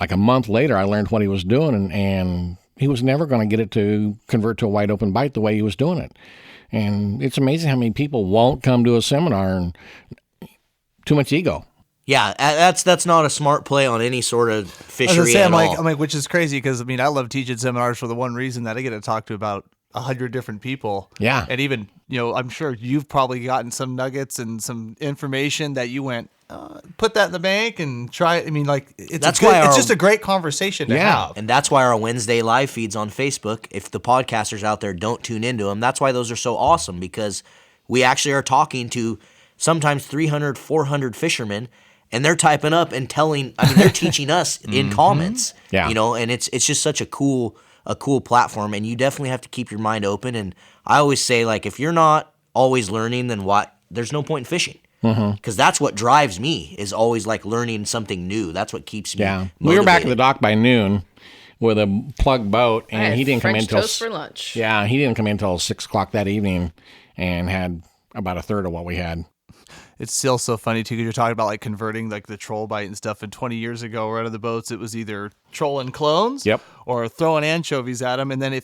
like a month later I learned what he was doing. And he was never going to get it to convert to a wide open bite the way he was doing it. And it's amazing how many people won't come to a seminar and too much ego. Yeah, that's not a smart play on any sort of fishery I'm at all. like, which is crazy because I love teaching seminars for the one reason that I get to talk to about 100 different people. Yeah, and even I'm sure you've probably gotten some nuggets and some information that you went put that in the bank and try. It's just a great conversation to have, and that's why our Wednesday live feeds on Facebook. If the podcasters out there don't tune into them, that's why those are so awesome because we actually are talking to sometimes 300, 400 fishermen. And they're typing up and they're teaching us in comments, and it's just such a cool platform. And you definitely have to keep your mind open. And I always say, like, if you're not always learning, then there's no point in fishing. Because that's what drives me is always like learning something new. That's what keeps me motivated. We were back at the dock by noon with a plug boat, and he didn't come in until toast for lunch. Yeah, he didn't come in until 6 o'clock that evening, and had about a third of what we had. It's still so funny too because you're talking about like converting like the troll bite and stuff. And 20 years ago, right on the boats, it was either trolling clones, or throwing anchovies at them. And then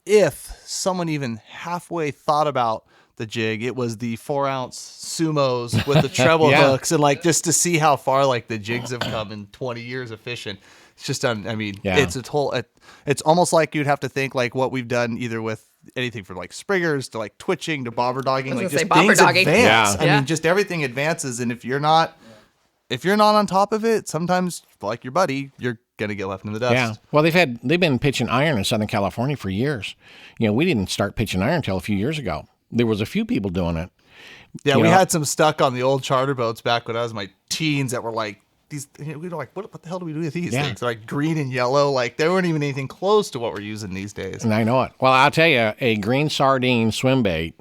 if someone even halfway thought about the jig, it was the 4-ounce sumos with the treble hooks, and like just to see how far like the jigs have come in 20 years of fishing. It's just it's almost like you'd have to think like what we've done either with anything from like spriggers to like twitching to bobber dogging, like just things advance. Just everything advances, and if you're not on top of it, sometimes like your buddy, you're gonna get left in the dust. Yeah. Well, they've been pitching iron in Southern California for years. We didn't start pitching iron until a few years ago. There was a few people doing it. Yeah, we had some stuck on the old charter boats back when I was in my teens that were like these. We were like, what the hell do we do with these things? They're like green and yellow. Like they weren't even anything close to what we're using these days. And I know it. Well, I'll tell you, a green sardine swim bait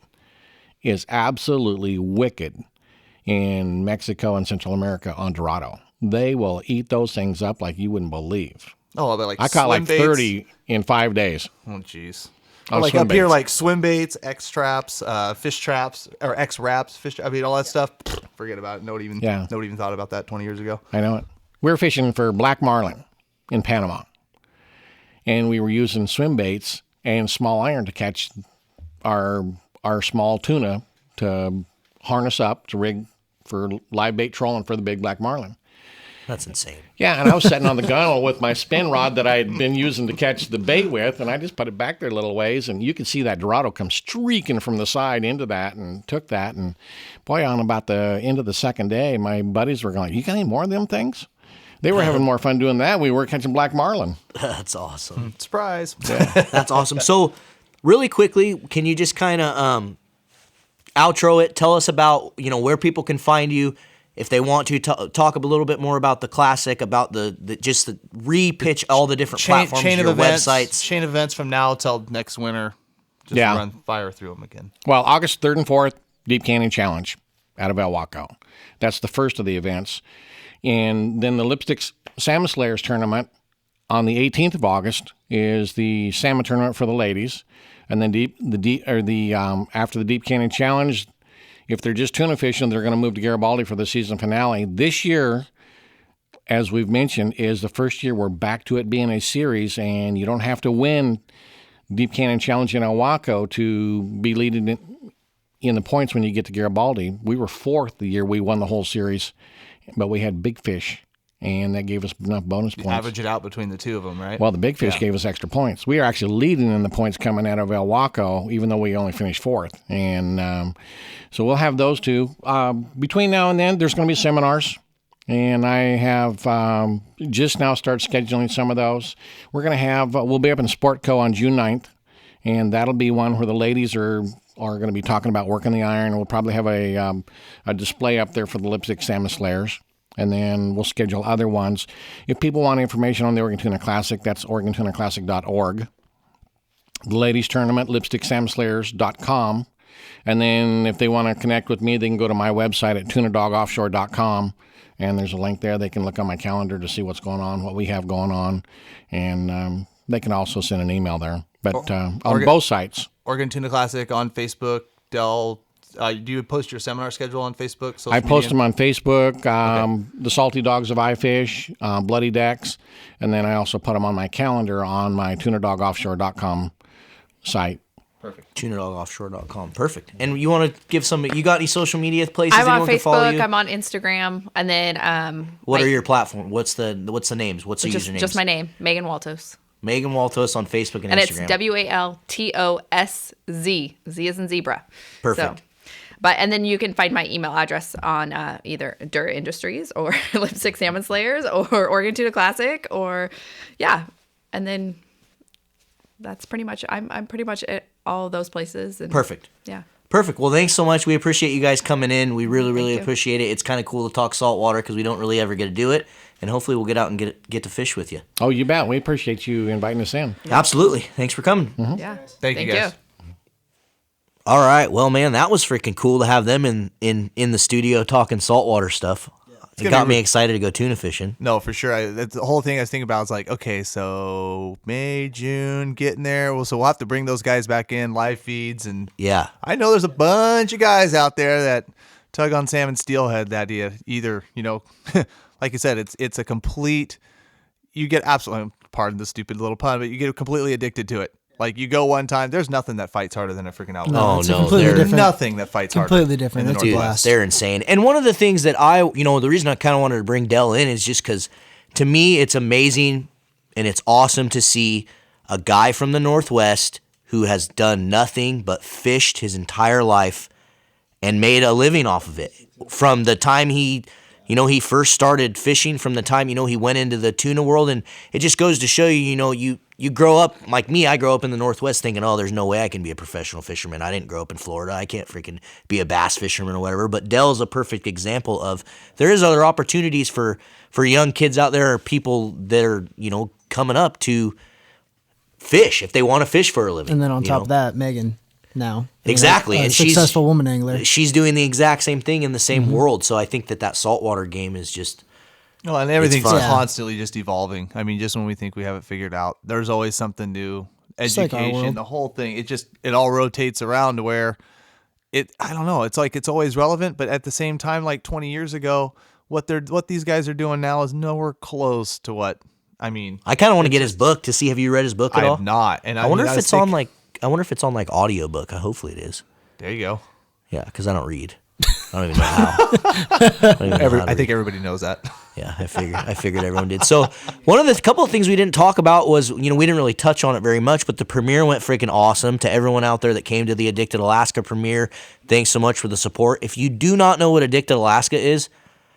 is absolutely wicked in Mexico and Central America on Dorado. They will eat those things up like you wouldn't believe. Oh, but like I caught like 30 in 5 days. Oh, jeez. Like up here, like swim baits, X traps, fish traps, or X wraps, fish. All that stuff. Forget about it. Nobody even thought about that 20 years ago. I know it. We were fishing for black marlin in Panama, and we were using swim baits and small iron to catch our small tuna to harness up to rig for live bait trolling for the big black marlin. That's insane. Yeah, and I was sitting on the gunnel with my spin rod that I had been using to catch the bait with, and I just put it back there a little ways, and you could see that Dorado come streaking from the side into that and took that. And boy, on about the end of the second day, my buddies were going, you got any more of them things? They were having more fun doing that. We were catching black marlin. That's awesome. Surprise. Yeah. That's awesome. So really quickly, can you just kind of outro it? Tell us about, where people can find you. If they want to talk a little bit more about the classic, about the re-pitch all the different platforms, your websites. Chain events from now till next winter. Just run fire through them again. Well, August 3rd and 4th, Deep Canyon Challenge out of El Waco. That's the first of the events. And then the Lipstick Salmon Slayers Tournament on the 18th of August is the salmon tournament for the ladies. And then after the Deep Canyon Challenge, if they're just tuna fishing, they're going to move to Garibaldi for the season finale. This year, as we've mentioned, is the first year we're back to it being a series, and you don't have to win Deep Canyon Challenge in El Waco to be leading in the points when you get to Garibaldi. We were 4th the year we won the whole series, but we had big fish and that gave us enough bonus points. Average it out between the two of them, right? Well, the big fish gave us extra points. We are actually leading in the points coming out of El Waco, even though we only finished 4th. And so we'll have those two. Between now and then, there's going to be seminars. And I have just now started scheduling some of those. We're going to have, we'll be up in Sportco on June 9th. And that'll be one where the ladies are going to be talking about working the iron. We'll probably have a display up there for the lipstick salmon slayers. And then we'll schedule other ones. If people want information on the Oregon Tuna Classic, that's OregonTunaClassic.org. The ladies tournament, lipsticksalmonslayers.com. And then if they want to connect with me, they can go to my website at tunadogoffshore.com. And there's a link there. They can look on my calendar to see what's going on, what we have going on. And they can also send an email there. But on both sites. Oregon Tuna Classic on Facebook. Del, do you post your seminar schedule on Facebook? I post them on Facebook. The Salty Dogs of iFish, Bloody Decks. And then I also put them on my calendar on my tunadogoffshore.com site. Perfect. Tunadogoffshore.com. Perfect. And you want to give you got any social media places I'm on anyone can follow Facebook, you? I'm on Instagram, and then what are your platforms? What's the names? What's the usernames? just my name, Megan Waltosz. Megan Waltosz on Facebook and It's Instagram. WALTOSZ. Z as in zebra. Perfect. So, and then you can find my email address on either Dirt Industries or Lipstick Salmon Slayers or Oregon Tuna Classic and then that's pretty much I'm pretty much at all of those places. And, Perfect. Yeah. Perfect. Well, thanks so much. We appreciate you guys coming in. We really, really you. appreciate it. It's kind of cool to talk saltwater because we don't really ever get to do it. And hopefully we'll get out and get to fish with you. Oh, you bet. We appreciate you inviting us in. Absolutely. Thanks for coming. Yeah. Thank you, guys. All right. Well, man, that was freaking cool to have them in the studio talking saltwater stuff. It got me excited to go tuna fishing. No, for sure. That's the whole thing I was thinking about. I was like, okay, so May, June, getting there. Well, so we'll have to bring those guys back in, live feeds. And Yeah. I know there's a bunch of guys out there that tug on salmon steelhead that either, like you said, it's a complete, you get absolutely, pardon the stupid little pun, but you get completely addicted to it. Like, you go one time, there's nothing that fights harder than a freaking outlaw. No, it's no, completely they're different. Nothing that fights harder. Completely different. in the It's a Northwest. blast. They're insane. And one of the things that the reason I kind of wanted to bring Dell in is just because to me it's amazing and it's awesome to see a guy from the Northwest who has done nothing but fished his entire life and made a living off of it. From the time he first started fishing, from the time, he went into the tuna world. And it just goes to show you, you grow up, like me, I grew up in the Northwest thinking, oh, there's no way I can be a professional fisherman. I didn't grow up in Florida. I can't freaking be a bass fisherman or whatever. But Dell's a perfect example of there is other opportunities for young kids out there or people that are, coming up to fish if they want to fish for a living. And then on top of that, Megan now. Exactly. A And successful woman angler. she's doing the exact same thing in the same world. So I think that saltwater game is just... No, and everything's fun. constantly just evolving. I mean, just when we think we have it figured out, there's always something new. Just like our Education, world. the whole thing. It all rotates around to where I don't know. It's like it's always relevant, but at the same time, like 20 years ago, what these guys are doing now is nowhere close to what. I mean, I kind of want to get his book to see. Have you read his book at I all? have not, and I wonder if it's on like. I wonder if it's on like audiobook. Hopefully it is. There you go. Yeah, because I don't read. I don't even know how. I don't even know how to I think read. everybody knows that. Yeah, I figured everyone did. So one of the couple of things we didn't talk about was, we didn't really touch on it very much, but the premiere went freaking awesome. To everyone out there that came to the Addicted Alaska premiere, thanks so much for the support. If you do not know what Addicted Alaska is,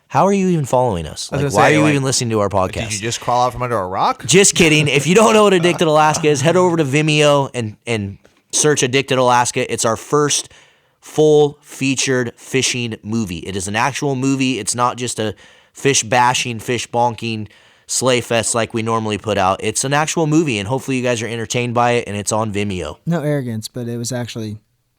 how are you even following us? Like, why are you even listening to our podcast? Did you just crawl out from under a rock? Just kidding. If you don't know what Addicted Alaska is, head over to Vimeo and search Addicted Alaska. It's our first full featured fishing movie. It is an actual movie. It's not just a fish bashing, fish bonking sleigh fest like we normally put out. It's an actual movie, and hopefully you guys are entertained by it, and it's on Vimeo. No arrogance, but it was actually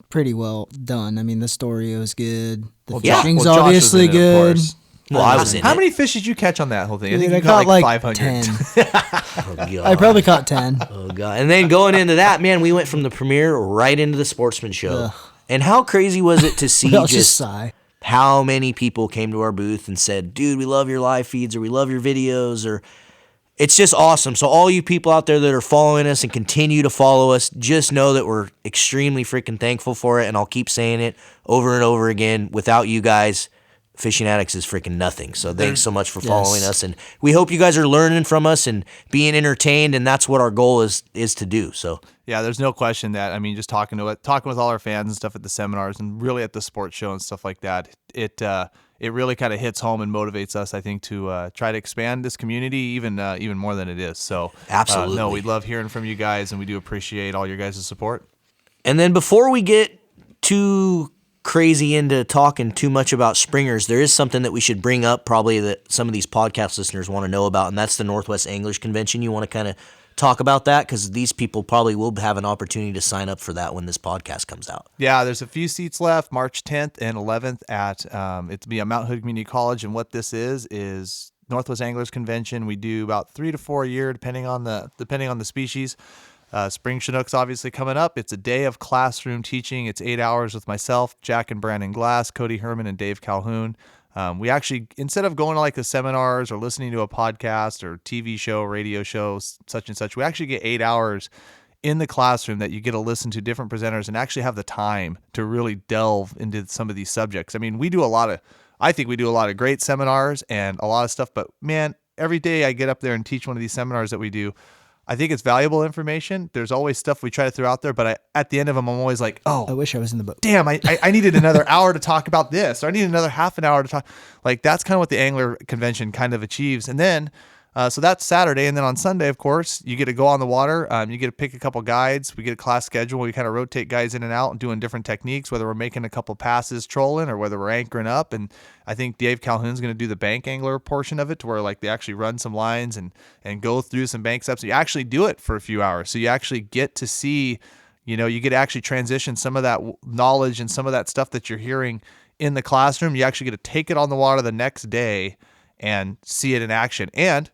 pretty well done. I mean, the story was good. The yeah. fishing's Well, Josh was obviously in it, of good. course. Well, I was in How it. many fish did you catch on that whole thing? I think Dude, you I caught like 500. 10. Oh, God. I probably caught 10. Oh, God. And then going into that, man, we went from the premiere right into the sportsman show. Ugh. And how crazy was it to see I'll just just sigh. how many people came to our booth and said, dude, we love your live feeds, or we love your videos, or it's just awesome. So all you people out there that are following us and continue to follow us, just know that we're extremely freaking thankful for it. And I'll keep saying it over and over again. Without you guys, Fishing Addicts is freaking nothing. So thanks so much for following us, and we hope you guys are learning from us and being entertained, and that's what our goal is to do. So yeah, there's no question that, I mean, just talking with all our fans and stuff at the seminars and really at the sports show and stuff like that, it really kind of hits home and motivates us, I think, to try to expand this community even more than it is. So absolutely, no, we love hearing from you guys, and we do appreciate all your guys' support. And then before we get too crazy into talking too much about springers, there is something that we should bring up probably that some of these podcast listeners want to know about, and that's the Northwest Anglers Convention. You want to kind of talk about that, because these people probably will have an opportunity to sign up for that when this podcast comes out. Yeah, there's a few seats left, March 10th and 11th at it'll be at Mount Hood Community College, and what this is Northwest Anglers Convention. We do about 3 to 4 a year, depending on the species. Spring Chinook's obviously coming up. It's a day of classroom teaching. It's 8 hours with myself, Jack and Brandon Glass, Cody Herman, and Dave Calhoun. We actually, instead of going to like the seminars or listening to a podcast or TV show, radio shows, such and such, we actually get 8 hours in the classroom that you get to listen to different presenters and actually have the time to really delve into some of these subjects. I mean, I think we do a lot of great seminars and a lot of stuff, but man, every day I get up there and teach one of these seminars that we do, I think it's valuable information. There's always stuff we try to throw out there, but at the end of them, I'm always like, oh, I wish I was in the boat. Damn, I needed another hour to talk about this, or I need another half an hour to talk. Like, that's kind of what the Angler Convention kind of achieves. And then, so that's Saturday. And then on Sunday, of course, you get to go on the water. You get to pick a couple guides. We get a class schedule where we kind of rotate guys in and out and doing different techniques, whether we're making a couple passes trolling or whether we're anchoring up. And I think Dave Calhoun's going to do the bank angler portion of it, to where like they actually run some lines and go through some bank steps. You actually do it for a few hours. So you actually get to see, you get to actually transition some of that knowledge and some of that stuff that you're hearing in the classroom. You actually get to take it on the water the next day and see it in action. And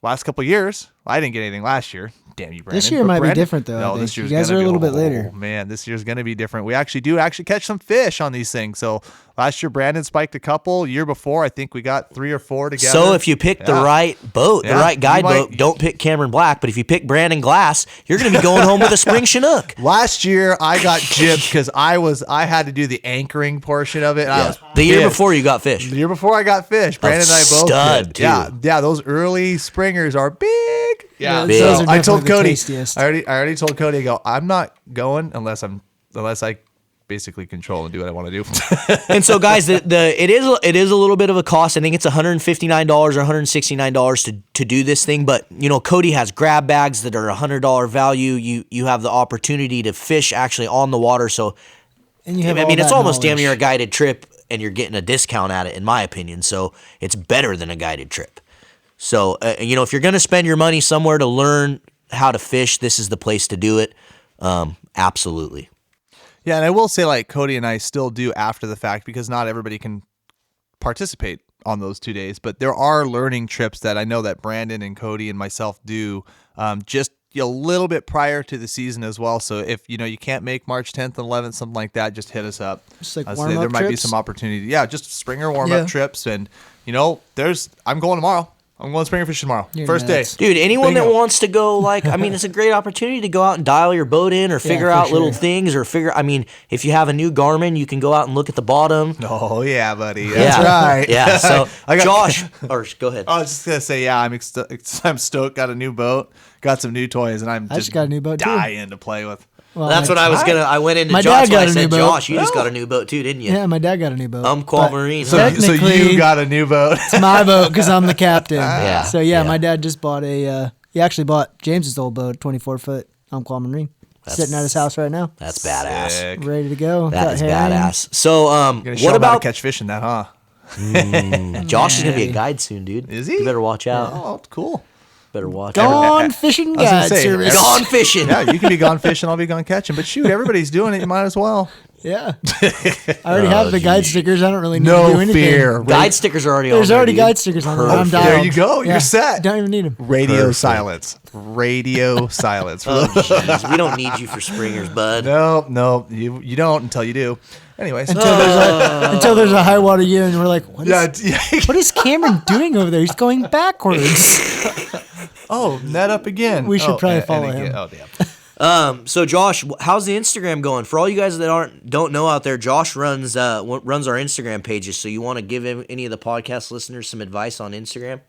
last couple of years, I didn't get anything last year. Damn you, Brandon. This year might be different, though. No, I this think. year's You guys gonna are a be, little bit later. Man, this year's going to be different. We actually do catch some fish on these things. So last year, Brandon spiked a couple. Year before, I think we got 3 or 4 together. So if you pick the right boat, the right guide boat, don't pick Cameron Black. But if you pick Brandon Glass, you're going to be going home with a spring Chinook. Last year, I got jibbed because I had to do the anchoring portion of it. Yeah. The year before you got fish. The year before I got fish. Brandon and I both stud, did. too. Yeah, those early springers are big. Yeah, Big. so Those are I told definitely the Cody. tastiest. I already told Cody. I go, I'm not going unless I basically control and do what I want to do. And so, guys, it is a little bit of a cost. I think it's $159 or $169 to do this thing. But Cody has grab bags that are $100 value. You have the opportunity to fish actually on the water. So, And you have it's almost damn knowledge. near a guided trip, and you're getting a discount at it, in my opinion. So it's better than a guided trip. So, if you're going to spend your money somewhere to learn how to fish, this is the place to do it. Absolutely. Yeah, and I will say, like, Cody and I still do after the fact, because not everybody can participate on those 2 days. But there are learning trips that I know that Brandon and Cody and myself do just a little bit prior to the season as well. So if you can't make March 10th and 11th, something like that, just hit us up. Just like So warm-up there might be trips? some opportunity. Yeah, just springer warm-up trips. And, I'm going tomorrow. I'm going springer fishing tomorrow. You're First nuts. day. Dude, anyone that Bingo. wants to go, it's a great opportunity to go out and dial your boat in or figure for out little sure. things if you have a new Garmin, you can go out and look at the bottom. Oh, yeah, buddy. That's Yeah. right. Yeah, so I got Josh, or go ahead. I was just going to say, yeah, I'm stoked. Got a new boat. Got some new toys, and I'm I just just got a new boat, too. dying to play with. Well, That's my- what I went into My Josh dad when I got a said, new boat. Josh, you just got a new boat too, didn't you? Yeah, my dad got a new boat. Umpqua but Marine. So Technically- you got a new boat. It's my boat because I'm the captain. Yeah, So yeah. my dad just bought he actually bought James's old boat, 24-foot Umpqua Marine, sitting at his house right now, That's badass. Sick. ready to go. That Got is herring. badass. So, Gonna show what him how to about catch fish in that, huh? Josh is gonna be a guide soon, dude. Is he? You better watch out. Oh, cool. Better watch out. Gone fishing I was gonna guide say, service. Gone fishing. Yeah, you can be gone fishing. I'll be gone catching. But shoot, everybody's doing it. You might as well. Yeah. I already have the guide stickers. I don't really need to do No anything. fear. Guide stickers are already on There's there, already dude. guide stickers on there. I'm Perfect. dialed. There you go. You're set. Don't even need them. Radio silence. Radio silence. Oh, jeez. We don't need you for springers, bud. No, you don't until you do. Anyways. Until there's a high water year and we're like, what is, Yeah. what is Cameron doing over there? He's going backwards. Oh, net up again. We should probably and follow again. him. Oh, damn. So Josh, how's the Instagram going? For all you guys that don't know out there, Josh runs our Instagram pages. So you want to give any of the podcast listeners some advice on Instagram?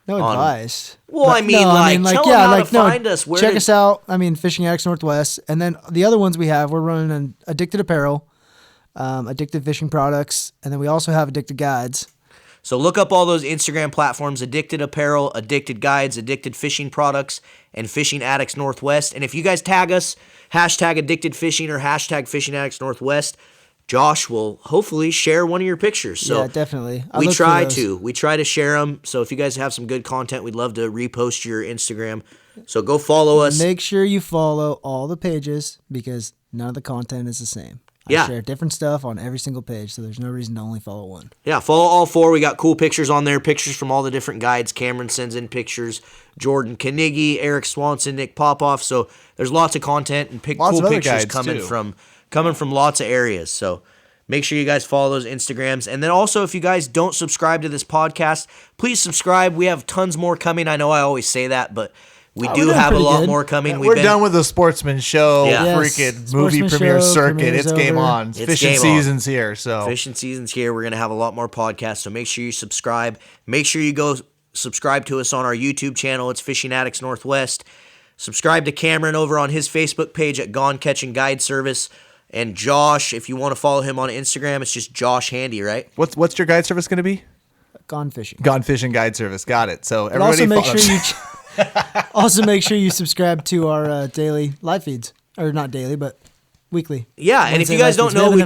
No advice. Well, tell them how to find us. Check us out. Fishing Addicts Northwest. And then the other ones we have, we're running an Addicted Apparel, Addicted Fishing Products, and then we also have Addicted Guides. So look up all those Instagram platforms: Addicted Apparel, Addicted Guides, Addicted Fishing Products, and Fishing Addicts Northwest. And if you guys tag us, hashtag Addicted Fishing or hashtag Fishing Addicts Northwest, Josh will hopefully share one of your pictures. So yeah, definitely. We try to share them. So if you guys have some good content, we'd love to repost your Instagram. So go follow us. Make sure you follow all the pages because none of the content is the same. I share different stuff on every single page, so there's no reason to only follow one. Yeah, follow all 4. We got cool pictures on there, pictures from all the different guides. Cameron sends in pictures. Jordan Knigge, Eric Swanson, Nick Popoff. So there's lots of content and cool pictures coming from lots of areas. So make sure you guys follow those Instagrams. And then also, if you guys don't subscribe to this podcast, please subscribe. We have tons more coming. I know I always say that, but we do have a lot more coming. We're done with the Sportsman Show, freaking movie premiere circuit. It's game on. It's fishing season's here. So fishing season's here. We're gonna have a lot more podcasts. So make sure you subscribe. Make sure you go subscribe to us on our YouTube channel. It's Fishing Addicts Northwest. Subscribe to Cameron over on his Facebook page at Gone Catching Guide Service. And Josh, if you want to follow him on Instagram, it's just Josh Handy, right? What's your guide service going to be? Gone Fishing. Gone Fishing Guide Service. Got it. So everybody also make sure you subscribe to our daily live feeds, or not daily, but weekly. Yeah, and if you guys don't know, we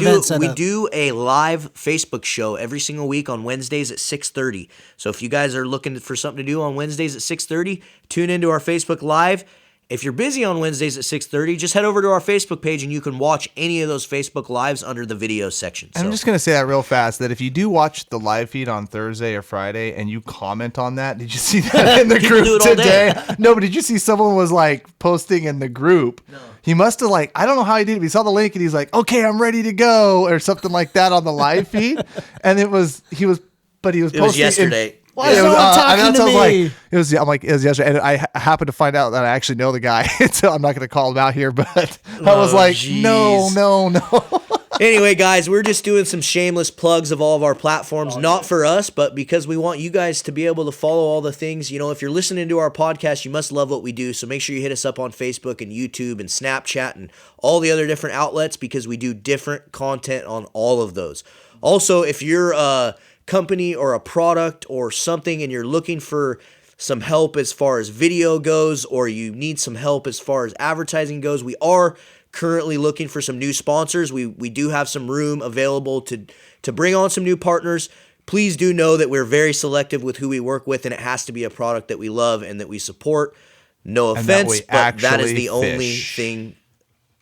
do a live Facebook show every single week on Wednesdays at 6:30. So if you guys are looking for something to do on Wednesdays at 6:30, tune into our Facebook Live. If you're busy on Wednesdays at 6:30, just head over to our Facebook page and you can watch any of those Facebook Lives under the video section. I'm just going to say that real fast, that if you do watch the live feed on Thursday or Friday and you comment on that, did you see that in the group today? No, but did you see someone was like posting in the group? No. He must have I don't know how he did it. He saw the link and he's like, okay, I'm ready to go, or something like that on the live feed. And he was posting. It was yesterday. Why is no one talking to me? It was yesterday, and I happened to find out that I actually know the guy, so I'm not going to call him out here, but I was like, geez. no. Anyway, guys, we're just doing some shameless plugs of all of our platforms, not for us, but because we want you guys to be able to follow all the things. If you're listening to our podcast, you must love what we do, so make sure you hit us up on Facebook and YouTube and Snapchat and all the other different outlets, because we do different content on all of those. Also, if you're company or a product or something and you're looking for some help as far as video goes, or you need some help as far as advertising goes, we are currently looking for some new sponsors. We do have some room available to bring on some new partners. Please do know that we're very selective with who we work with, and it has to be a product that we love and that we support. No offense, but that is the only thing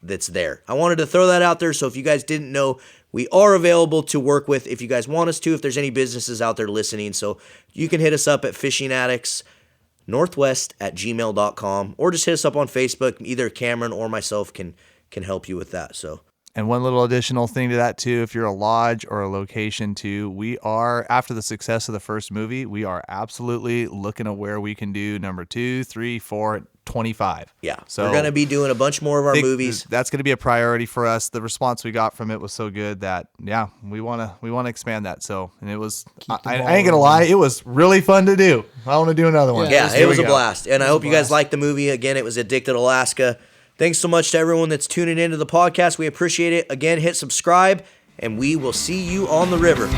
that's there. I wanted to throw that out there, so if you guys didn't know, we are available to work with if you guys want us to, if there's any businesses out there listening. So you can hit us up at fishingaddictsnorthwest@gmail.com, or just hit us up on Facebook. Either Cameron or myself can help you with that. So. And one little additional thing to that too, if you're a lodge or a location too, we are, after the success of the first movie, we are absolutely looking at where we can do number 2, 3, 4, 25. Yeah. So we're going to be doing a bunch more of our movies. That's going to be a priority for us. The response we got from it was so good that, we want to expand that. So, and it was, I ain't going to lie, it was really fun to do. I want to do another one. Yeah, it was a blast. And I hope you guys liked the movie. Again, it was Addicted Alaska. Thanks so much to everyone that's tuning into the podcast. We appreciate it. Again, hit subscribe, and we will see you on the river.